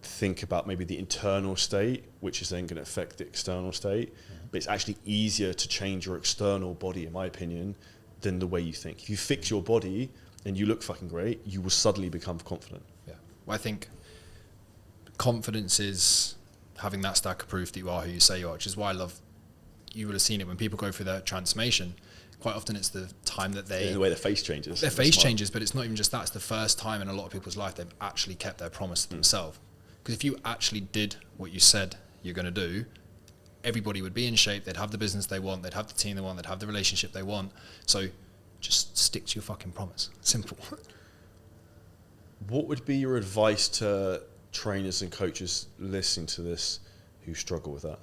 think about maybe the internal state, which is then going to affect the external state. But it's actually easier to change your external body, in my opinion, than the way you think. If you fix your body and you look fucking great, you will suddenly become confident. Yeah. Well, I think confidence is having that stack of proof that you are who you say you are, which is why I love, you would have seen it when people go through their transformation. Quite often it's the time that they... Yeah, the way their face changes. Their face changes, but it's not even just that. It's the first time in a lot of people's life they've actually kept their promise to themselves. Because if you actually did what you said you're going to do, everybody would be in shape, they'd have the business they want, they'd have the team they want, they'd have the relationship they want. So just stick to your fucking promise. Simple. What would be your advice to trainers and coaches listening to this who struggle with that?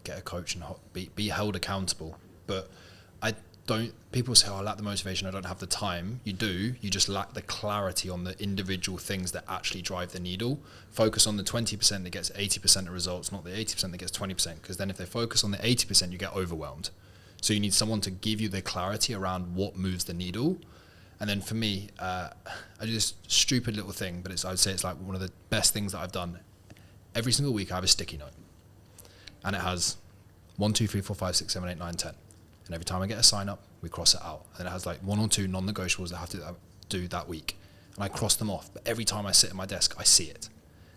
Get a coach and be held accountable. But people say, I lack the motivation, I don't have the time. You do, you just lack the clarity on the individual things that actually drive the needle. Focus on the 20% that gets 80% of results, not the 80% that gets 20%, because then if they focus on the 80%, you get overwhelmed. So you need someone to give you the clarity around what moves the needle. And then for me, I do this stupid little thing, but I would say it's like one of the best things that I've done. Every single week I have a sticky note. And it has 1, 2, 3, 4, 5, 6, 7, 8, 9, 10. And every time I get a sign up, we cross it out. And it has like 1 or 2 non-negotiables that I have to do that week. And I cross them off. But every time I sit at my desk, I see it.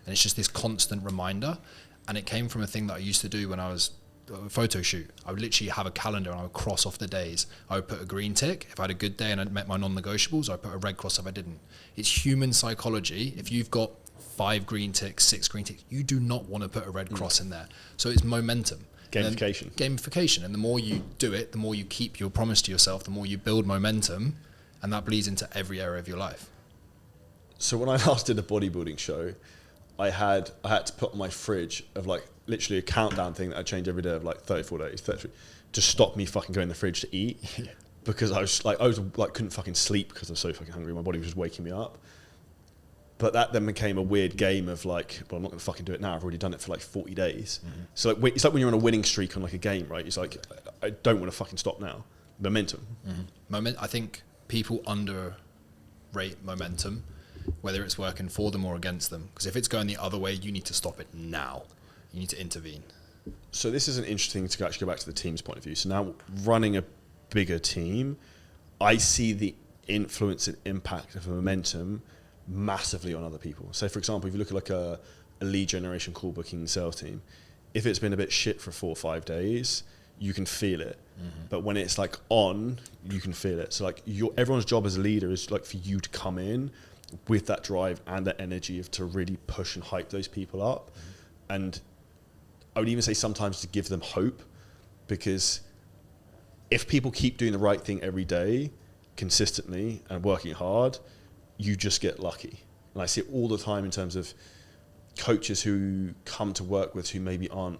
And it's just this constant reminder. And it came from a thing that I used to do when I was a photo shoot. I would literally have a calendar and I would cross off the days. I would put a green tick if I had a good day and I'd met my non-negotiables. I would put a red cross if I didn't. It's human psychology. If you've got 5 green ticks, 6 green ticks, you do not want to put a red cross in there. So it's momentum. Gamification. And the more you do it, the more you keep your promise to yourself, the more you build momentum, and that bleeds into every area of your life. So when I last did a bodybuilding show, I had to put on my fridge of like literally a countdown thing that I change every day of like 34 days, 33, to stop me fucking going to the fridge to eat. Because I was like couldn't fucking sleep because I was so fucking hungry. My body was just waking me up. But that then became a weird game of like, well, I'm not going to fucking do it now. I've already done it for like 40 days. So like, it's like when you're on a winning streak on like a game, right? It's like, I don't want to fucking stop now. Momentum. I think people underrate momentum, whether it's working for them or against them. Because if it's going the other way, you need to stop it now. You need to intervene. So this is an interesting to actually go back to the team's point of view. So now running a bigger team, I see the influence and impact of momentum massively on other people. So for example, if you look at like a lead generation call booking sales team, if it's been a bit shit for 4 or 5 days, you can feel it. But when it's like on, you can feel it. So like everyone's job as a leader is like for you to come in with that drive and that energy to really push and hype those people up. And I would even say sometimes to give them hope, because if people keep doing the right thing every day consistently and working hard, you just get lucky. And I see it all the time in terms of coaches who come to work with who maybe aren't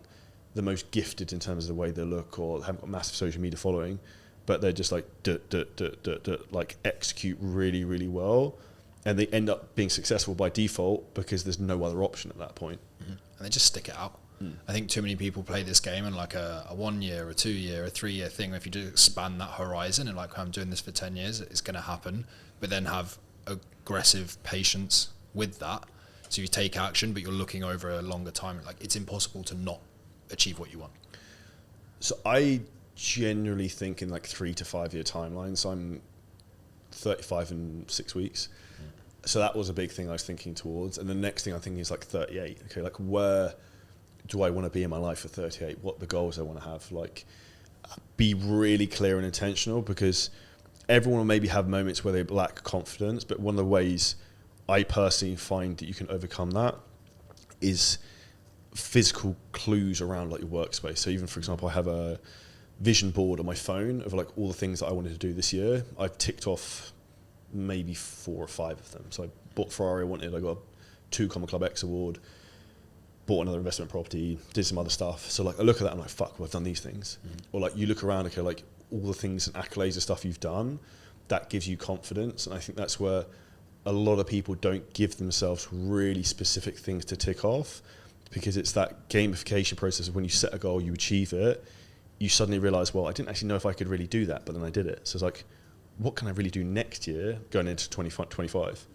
the most gifted in terms of the way they look or haven't got massive social media following, but they're just like like execute really, really well, and they end up being successful by default because there's no other option at that point. And they just stick it out. I think too many people play this game and like a 1 year, a 2 year, a 3 year thing. If you do expand that horizon and like, I'm doing this for 10 years, it's going to happen, but then have aggressive patience with that. So you take action, but you're looking over a longer time. Like, it's impossible to not achieve what you want. So I generally think in like 3 to 5 year timelines. So I'm 35 in 6 weeks. So that was a big thing I was thinking towards. And the next thing I'm thinking is like 38. Okay, like where do I want to be in my life at 38? What are the goals I want to have? Like, be really clear and intentional, because everyone will maybe have moments where they lack confidence, but one of the ways I personally find that you can overcome that is physical clues around like your workspace. So even, for example, I have a vision board on my phone of like all the things that I wanted to do this year. I've ticked off maybe 4 or 5 of them. So I bought Ferrari I wanted, I got a 2 Common Club X award, bought another investment property, did some other stuff. So like I look at that and I'm like, fuck, well, I've done these things. Or like you look around, okay, like all the things and accolades and stuff you've done, that gives you confidence. And I think that's where a lot of people don't give themselves really specific things to tick off, because it's that gamification process of when you set a goal, you achieve it, you suddenly realize, well, I didn't actually know if I could really do that, but then I did it. So it's like, what can I really do next year going into 25?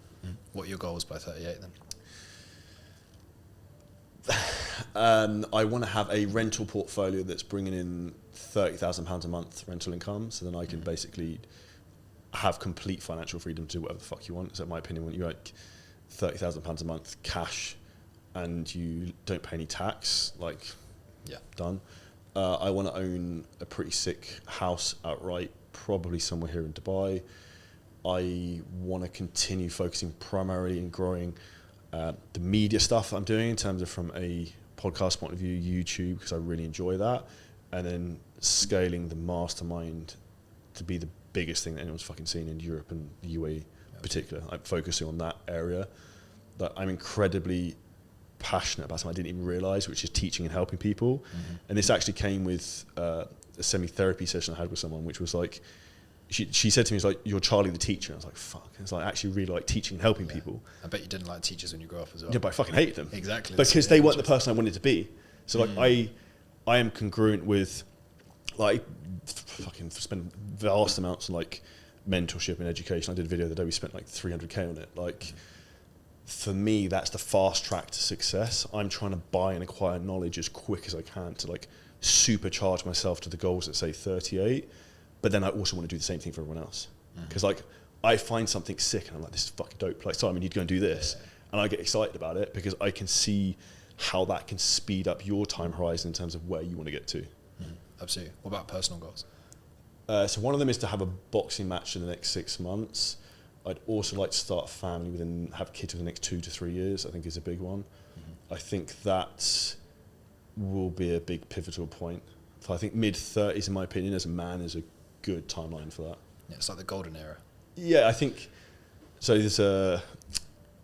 What are your goals by 38 then? I want to have a rental portfolio that's bringing in £30,000 a month rental income, so then I can basically have complete financial freedom to do whatever the fuck you want. So in my opinion, when you like £30,000 a month cash and you don't pay any tax, like, done. I want to own a pretty sick house outright, probably somewhere here in Dubai. I want to continue focusing primarily in growing the media stuff I'm doing in terms of from a podcast point of view, YouTube, because I really enjoy that, and then scaling the mastermind to be the biggest thing that anyone's fucking seen in Europe and the UAE in particular. I'm focusing on that area that I'm incredibly passionate about, something I didn't even realize, which is teaching and helping people. And this actually came with a semi-therapy session I had with someone, which was like, she said to me, it's like, you're Charlie the teacher. And I was like, fuck. And it's like, I actually really like teaching and helping people. I bet you didn't like teachers when you grew up as well. Yeah, but I fucking hated them. Exactly. Because they weren't the person I wanted to be. So like, I am congruent with, like, fucking spend vast amounts on like mentorship and education. I did a video the other day, we spent like 300k on it. Like, for me, that's the fast track to success. I'm trying to buy and acquire knowledge as quick as I can to like supercharge myself to the goals at say 38. But then I also want to do the same thing for everyone else. Because like, I find something sick and I'm like, this is fucking dope. Like, Simon, you need to go and do this. And I get excited about it because I can see how that can speed up your time horizon in terms of where you want to get to. Absolutely. What about personal goals? So one of them is to have a boxing match in the next 6 months. I'd also like to start a family have kids within the next 2 to 3 years, I think is a big one. I think that will be a big pivotal point. So I think mid-30s, in my opinion, as a man, is a good timeline for that. Yeah, it's like the golden era. Yeah, I think, so there's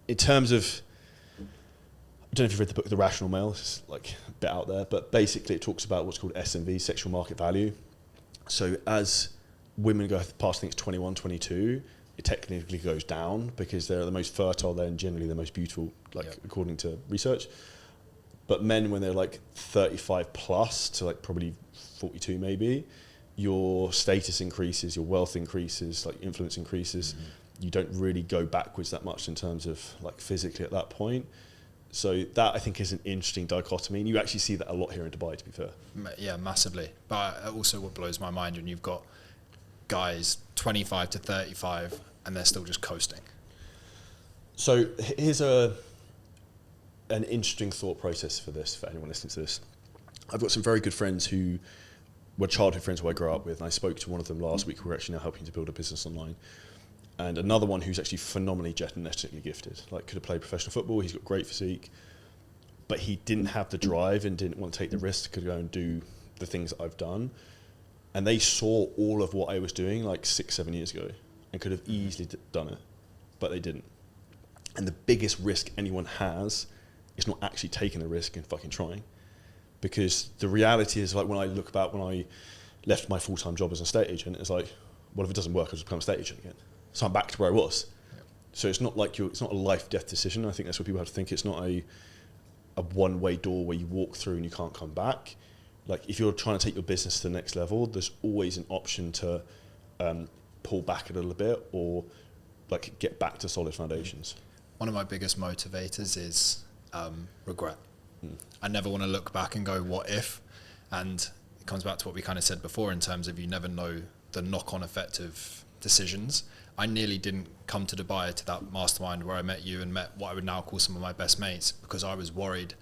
in terms of, I don't know if you've read the book The Rational Male, it's like a bit out there, but basically it talks about what's called SMV, sexual market value. So as women go past, I think it's 21, 22, it technically goes down because they're the most fertile, they're generally the most beautiful, like according to research. But men, when they're like 35 plus to like probably 42 maybe, your status increases, your wealth increases, like influence increases. You don't really go backwards that much in terms of like physically at that point. So that I think is an interesting dichotomy, and you actually see that a lot here in Dubai, to be fair. Yeah, massively. But also what blows my mind when you've got guys 25 to 35 and they're still just coasting. So here's an interesting thought process for this, for anyone listening to this. I've got some very good friends who were childhood friends who I grew up with, and I spoke to one of them last week. We're actually now helping to build a business online. And another one who's actually phenomenally genetically gifted, like could have played professional football, he's got great physique, but he didn't have the drive and didn't want to take the risk to go and do the things that I've done. And they saw all of what I was doing like 6-7 years ago and could have easily done it, but they didn't. And the biggest risk anyone has is not actually taking the risk and fucking trying. Because the reality is, like, when I look back when I left my full-time job as an estate agent, it's like, well, if it doesn't work, I'll just become an estate agent again. So I'm back to where I was. So it's not like it's not a life-death decision. I think that's what people have to think. It's not a one-way door where you walk through and you can't come back. Like, if you're trying to take your business to the next level, there's always an option to pull back a little bit or like get back to solid foundations. One of my biggest motivators is regret. I never want to look back and go, what if? And it comes back to what we kind of said before in terms of you never know the knock-on effect of decisions. I nearly didn't come to Dubai, to that mastermind where I met you and met what I would now call some of my best mates, because I was worried,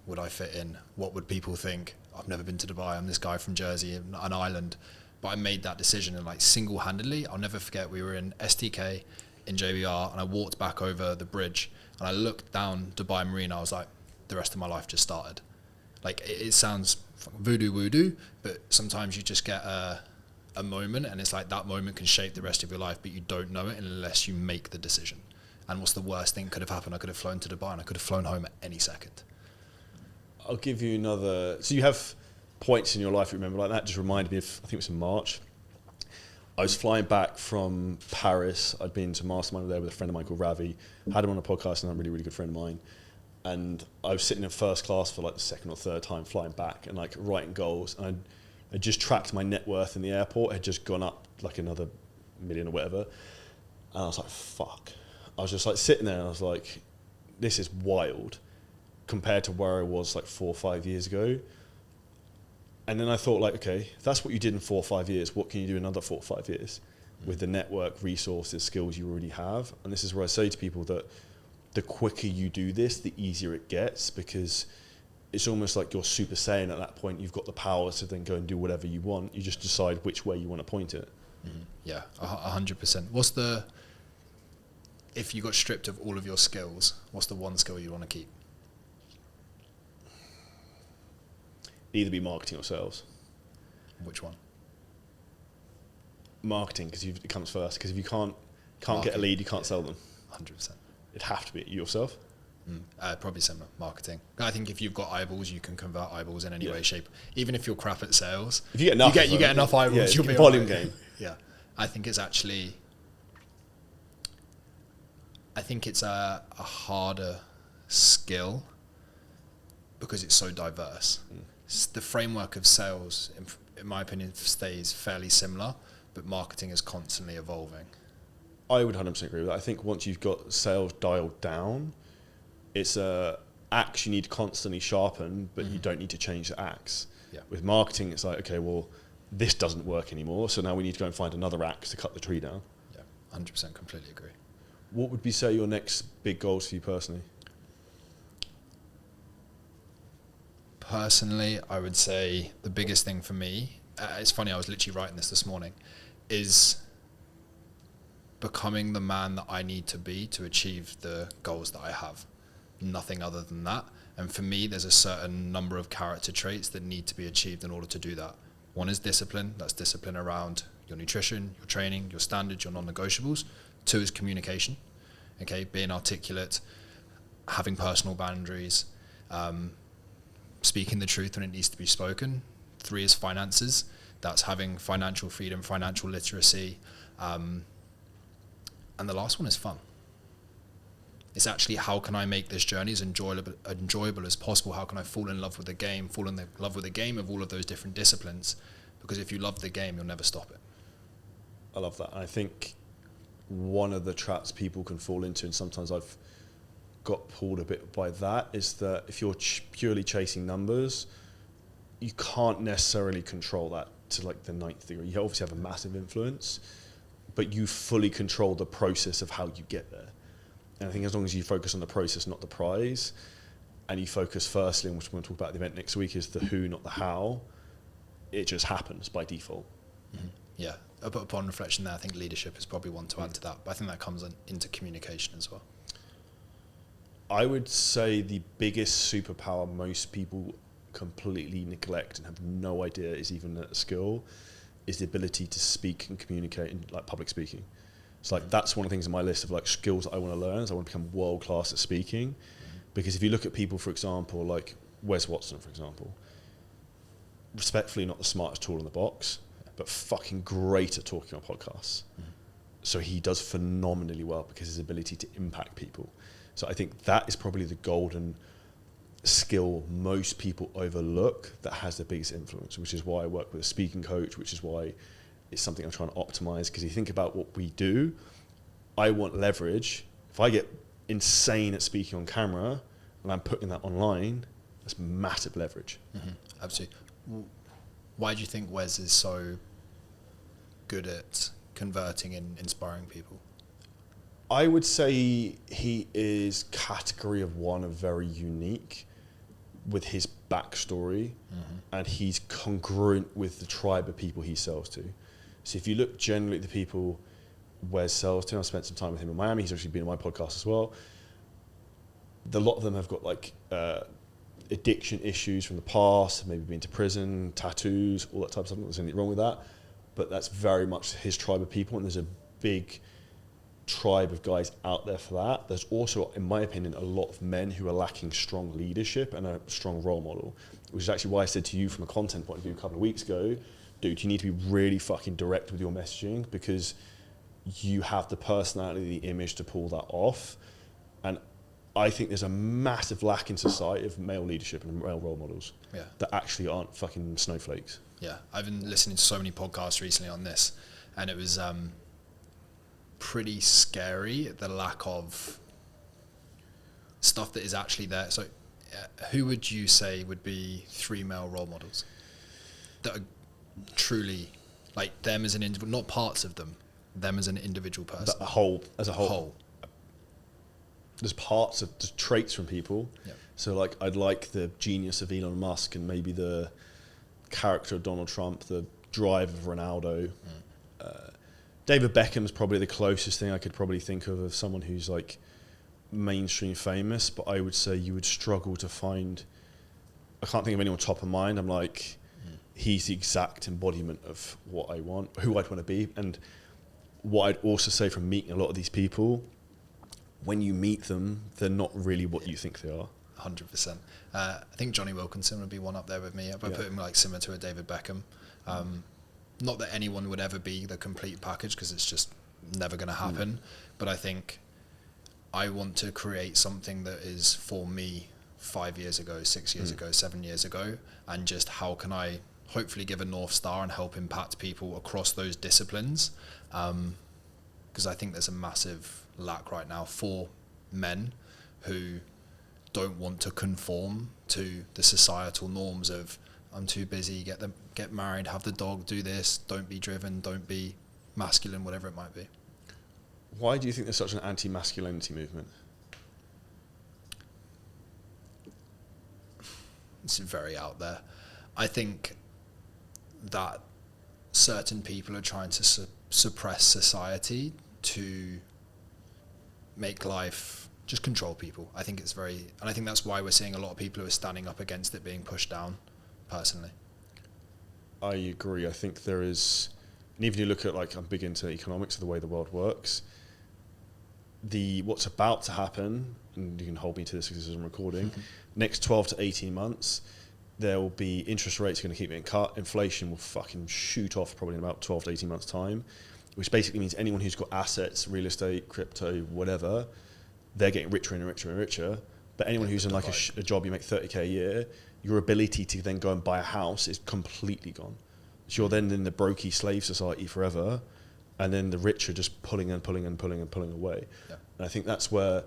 would I fit in? What would people think? I've never been to Dubai. I'm this guy from Jersey, an island. But I made that decision, and like single-handedly, I'll never forget, we were in STK in JBR and I walked back over the bridge and I looked down Dubai Marina. I was like, the rest of my life just started. Like, it sounds voodoo, but sometimes you just get a moment, and it's like that moment can shape the rest of your life, but you don't know it unless you make the decision. And what's the worst thing could have happened? I could have flown to Dubai and I could have flown home at any second. I'll give you another. So you have points in your life you remember like that. Just reminded me of, I think it was in March. I was flying back from Paris. I'd been to mastermind there with a friend of mine called Ravi. Had him on a podcast, and I'm a really, really good friend of mine. and I was sitting in first class for like the second or third time flying back and like writing goals. And I just tracked my net worth in the airport. It had just gone up like another million or whatever. And I was like, fuck. I was just like sitting there and I was like, this is wild compared to where I was like 4 or 5 years ago. And then I thought like, okay, if that's what you did in 4 or 5 years, what can you do in another 4 or 5 years with the network, resources, skills you already have? And this is where I say to people that the quicker you do this, the easier it gets, because it's almost like you're Super Saiyan at that point. You've got the power to then go and do whatever you want. You just decide which way you want to point it. Yeah, 100%. If you got stripped of all of your skills, what's the one skill you want to keep? Either be marketing or sales. Which one? Marketing, because it comes first. Because if you can't get a lead, you can't sell them. 100%. It'd have to be yourself. Probably similar. Marketing. I think if you've got eyeballs, you can convert eyeballs in any way, shape. Even if you're crap at sales, if you get enough, you get enough eyeballs, you'll be a volume game. Yeah, I think it's actually. I think it's a harder skill because it's so diverse. The framework of sales, in my opinion, stays fairly similar, but marketing is constantly evolving. I would 100% agree with that. I think once you've got sales dialed down, it's a axe you need to constantly sharpen, but you don't need to change the axe. Yeah. With marketing, it's like, okay, well, this doesn't work anymore, so now we need to go and find another axe to cut the tree down. Yeah, 100% completely agree. What would be, say, your next big goals for you personally? Personally, I would say the biggest thing for me, it's funny, I was literally writing this morning, is becoming the man that I need to be to achieve the goals that I have. Nothing other than that. And for me, there's a certain number of character traits that need to be achieved in order to do that. One is discipline. That's discipline around your nutrition, your training, your standards, your non-negotiables. 2 is communication. Okay, being articulate, having personal boundaries, speaking the truth when it needs to be spoken. 3 is finances. That's having financial freedom, financial literacy. And the last one is fun. It's actually, how can I make this journey as enjoyable as possible? How can I fall in love with the game, of all of those different disciplines? Because if you love the game, you'll never stop it. I love that. And I think one of the traps people can fall into, and sometimes I've got pulled a bit by that, is that if you're purely chasing numbers, you can't necessarily control that to like the 9th degree. You obviously have a massive influence, but you fully control the process of how you get there. And I think as long as you focus on the process, not the prize, and you focus firstly, and which we're going to talk about at the event next week, is the who, not the how, it just happens by default. Yeah, but upon reflection there, I think leadership is probably one to add to that, but I think that comes into communication as well. I would say the biggest superpower most people completely neglect and have no idea is even a skill is the ability to speak and communicate in like public speaking. It's like that's one of the things on my list of like skills that I want to learn is I want to become world class at speaking. Because if you look at people, for example, like Wes Watson, for example, respectfully not the smartest tool in the box, but fucking great at talking on podcasts. So he does phenomenally well because his ability to impact people. So I think that is probably the golden skill most people overlook that has the biggest influence, which is why I work with a speaking coach, which is why it's something I'm trying to optimize. Because you think about what we do, I want leverage. If I get insane at speaking on camera and I'm putting that online, that's massive leverage. Absolutely. Why do you think Wes is so good at converting and inspiring people? I would say he is category of one of very unique with his backstory, and he's congruent with the tribe of people he sells to. So if you look generally at the people Wes sells to, I spent some time with him in Miami, he's actually been on my podcast as well. A lot of them have got like addiction issues from the past, maybe been to prison, tattoos, all that type of stuff. There's anything wrong with that, but that's very much his tribe of people, and there's a big tribe of guys out there for that. There's also, in my opinion, a lot of men who are lacking strong leadership and a strong role model, which is actually why I said to you from a content point of view a couple of weeks ago, dude, you need to be really fucking direct with your messaging because you have the personality, the image to pull that off. And I think there's a massive lack in society of male leadership and male role models that actually aren't fucking snowflakes. Yeah, I've been listening to so many podcasts recently on this, and it was pretty scary, the lack of stuff that is actually there. So who would you say would be 3 male role models that are truly like them as an individual, not parts of them as an individual person? As a whole. There's parts of the traits from people. Yep. So like I'd like the genius of Elon Musk and maybe the character of Donald Trump, the drive of Ronaldo. David Beckham's probably the closest thing I could probably think of someone who's like mainstream famous, but I would say you would struggle to find, I can't think of anyone top of mind. I'm like, he's the exact embodiment of what I want, who I'd want to be. And what I'd also say from meeting a lot of these people, when you meet them, they're not really what you think they are. 100%. I think Johnny Wilkinson would be one up there with me. I put him like similar to a David Beckham. Not that anyone would ever be the complete package, because it's just never going to happen. But I think I want to create something that is for me 5 years ago, 6 years ago, 7 years ago, and just how can I hopefully give a North Star and help impact people across those disciplines. Because I think there's a massive lack right now for men who don't want to conform to the societal norms of I'm too busy, get married, have the dog, do this, don't be driven, don't be masculine, whatever it might be. Why do you think there's such an anti-masculinity movement? It's very out there. I think that certain people are trying to suppress society to make life, just control people. I think it's and I think that's why we're seeing a lot of people who are standing up against it being pushed down, personally. I agree. I think there is, and even if you look at, like, I'm big into economics of the way the world works, what's about to happen, and you can hold me to this because I'm recording, next 12 to 18 months, there will be interest rates are going to keep getting cut, inflation will fucking shoot off probably in about 12 to 18 months time, which basically means anyone who's got assets, real estate, crypto, whatever, they're getting richer and richer and richer. But anyone who's in like a job you make 30k a year, your ability to then go and buy a house is completely gone. So you're then in the brokey slave society forever, and then the rich are just pulling and pulling and pulling and pulling away. Yeah. And I think that's where,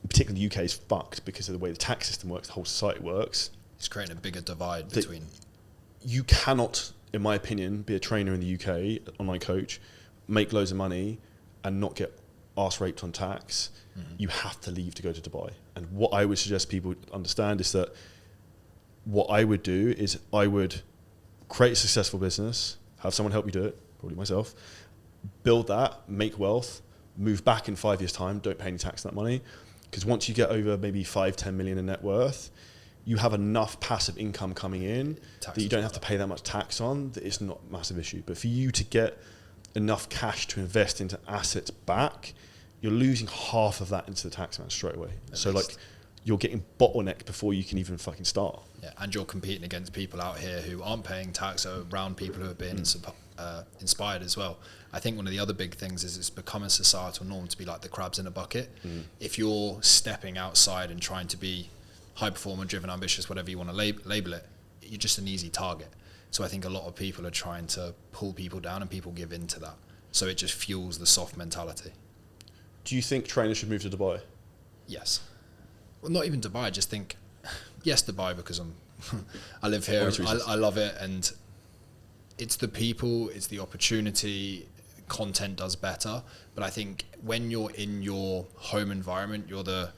particularly the UK is fucked because of the way the tax system works, the whole society works. It's creating a bigger divide between... You cannot, in my opinion, be a trainer in the UK, online coach, make loads of money and not get arse raped on tax. You have to leave to go to Dubai. And what I would suggest people understand is that what I would do is I would create a successful business, have someone help you do it, probably myself, build that, make wealth, move back in 5 years' time, don't pay any tax on that money. Because once you get over maybe 5-10 million in net worth, you have enough passive income coming in that you don't have to pay that much tax on, that it's not a massive issue. But for you to get enough cash to invest into assets back, you're losing half of that into the tax man straight away. So like you're getting bottlenecked before you can even fucking start. Yeah, and you're competing against people out here who aren't paying tax, or around people who are being inspired as well. I think one of the other big things is it's become a societal norm to be like the crabs in a bucket. If you're stepping outside and trying to be high performer, driven, ambitious, whatever you want to label it, you're just an easy target. So I think a lot of people are trying to pull people down, and people give in to that. So it just fuels the soft mentality. Do you think trainers should move to Dubai? Yes. Well, not even Dubai. I just think, yes, Dubai, because I live here. I love it, and it's the people, it's the opportunity. Content does better, but I think when you're in your home environment, you're the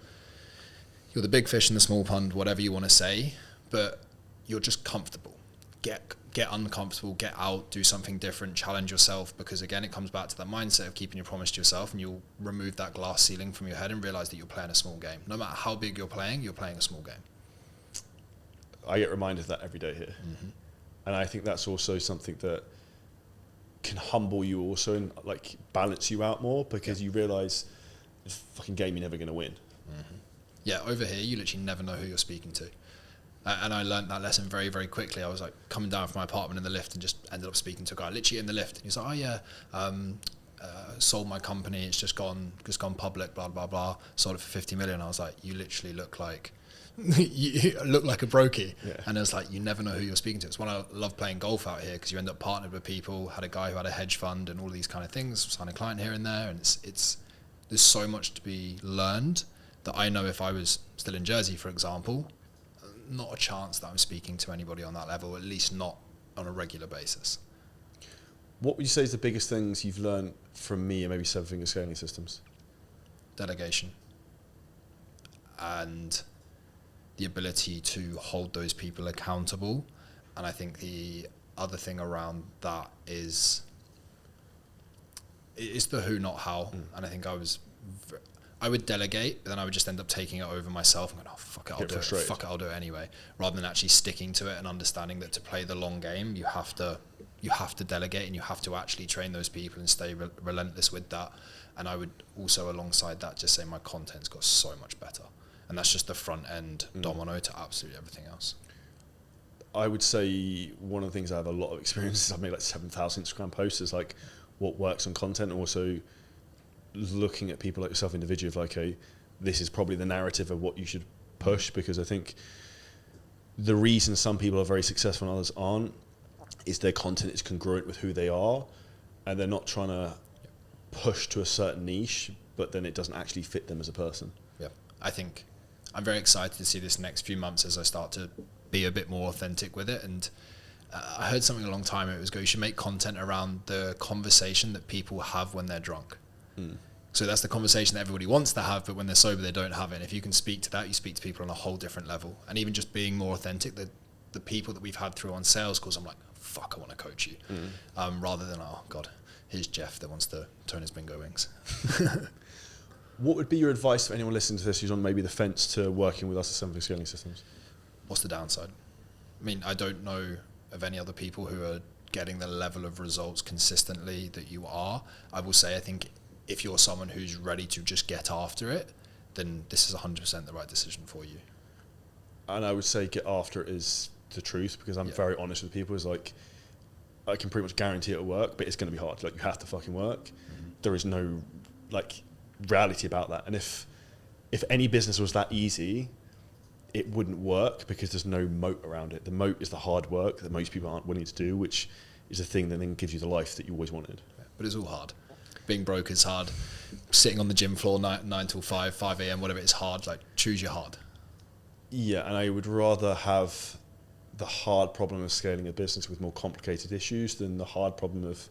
big fish in the small pond, whatever you want to say, but you're just comfortable. Get uncomfortable, get out, do something different, challenge yourself, because again, it comes back to that mindset of keeping your promise to yourself, and you'll remove that glass ceiling from your head and realize that you're playing a small game. No matter how big you're playing a small game. I get reminded of that every day here. And I think that's also something that can humble you also and like balance you out more, because you realize this fucking game you're never going to win. Yeah, over here, you literally never know who you're speaking to. And I learned that lesson very, very quickly. I was like coming down from my apartment in the lift and just ended up speaking to a guy literally in the lift. And he's like, oh yeah, sold my company, it's just gone public, blah blah blah, sold it for 50 million. I was like, you literally look like you look like a brokey. And it's like, you never know who you're speaking to. It's why I love playing golf out here, because you end up partnered with people. Had a guy who had a hedge fund and all these kind of things, signed a client here and there, and it's there's so much to be learned that I know if I was still in Jersey, for example, not a chance that I'm speaking to anybody on that level, at least not on a regular basis. What would you say is the biggest things you've learned from me and maybe Seven Finger Scaling Systems? Delegation. And the ability to hold those people accountable. And I think the other thing around that is the who, not how. And I think I would delegate, but then I would just end up taking it over myself and going, oh, fuck it, I'll do it. Fuck it, I'll do it anyway. Rather than actually sticking to it and understanding that to play the long game, you have to delegate, and you have to actually train those people and stay relentless with that. And I would also, alongside that, just say my content's got so much better. And that's just the front end domino to absolutely everything else. I would say one of the things I have a lot of experience is I've made like 7,000 Instagram posts, is like what works on content, and also looking at people like yourself individually of like, hey, this is probably the narrative of what you should push, because I think the reason some people are very successful and others aren't is their content is congruent with who they are, and they're not trying to push to a certain niche, but then it doesn't actually fit them as a person. Yeah, I think I'm very excited to see this next few months as I start to be a bit more authentic with it. And I heard something a long time ago, you should make content around the conversation that people have when they're drunk. So that's the conversation that everybody wants to have, but when they're sober, they don't have it. And if you can speak to that, you speak to people on a whole different level. And even just being more authentic, the people that we've had through on sales calls, I'm like, fuck, I want to coach you. Rather than, oh God, here's Jeff that wants to turn his bingo wings. What would be your advice for anyone listening to this who's on maybe the fence to working with us at Seven Finger Scaling Systems? What's the downside? I mean, I don't know of any other people who are getting the level of results consistently that you are. I will say, I think if you're someone who's ready to just get after it, then this is 100% the right decision for you. And I would say get after it is the truth, because I'm very honest with people. Is like, I can pretty much guarantee it'll work, but it's going to be hard. Like, you have to fucking work. There is no like reality about that. And if any business was that easy, it wouldn't work, because there's no moat around it. The moat is the hard work that most people aren't willing to do, which is the thing that then gives you the life that you always wanted. But it's all hard. Being broke is hard. Sitting on the gym floor 9 till 5 a.m, whatever, it's hard. Like, choose your hard. Yeah, and I would rather have the hard problem of scaling a business with more complicated issues than the hard problem of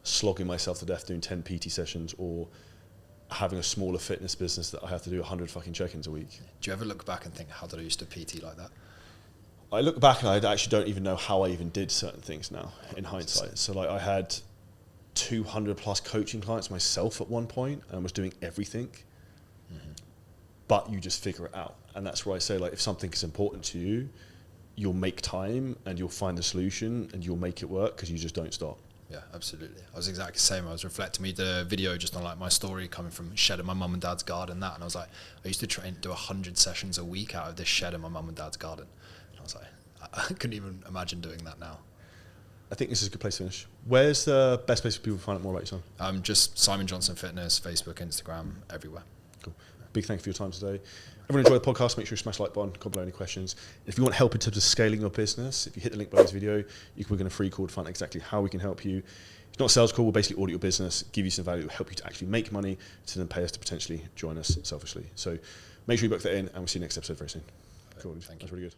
slogging myself to death doing 10 PT sessions, or having a smaller fitness business that I have to do 100 fucking check-ins a week. Do you ever look back and think, how did I used to PT like that? I look back and I actually don't even know how I even did certain things now in hindsight. So like, I had 200 plus coaching clients myself at one point, and I was doing everything. But you just figure it out. And that's where I say, like, if something is important to you, you'll make time and you'll find a solution and you'll make it work, because you just don't stop. Yeah, absolutely. I was exactly the same. I was reflecting, we did a video just on like my story coming from shed in my mum and dad's garden, and I was like, I used to do 100 sessions a week out of this shed in my mum and dad's garden. And I was like, I couldn't even imagine doing that now. I think this is a good place to finish. Where's the best place for people to find out more about yourself? Just Simon Johnson Fitness, Facebook, Instagram, everywhere. Cool. Big thank you for your time today. Everyone enjoy the podcast, make sure you smash the like button, comment below any questions. If you want help in terms of scaling your business, if you hit the link below this video, you can book in a free call to find out exactly how we can help you. It's not a sales call, we'll basically audit your business, give you some value, help you to actually make money, to then pay us to potentially join us selfishly. So make sure you book that in, and we'll see you next episode very soon. Cool. Thank you. That's really good.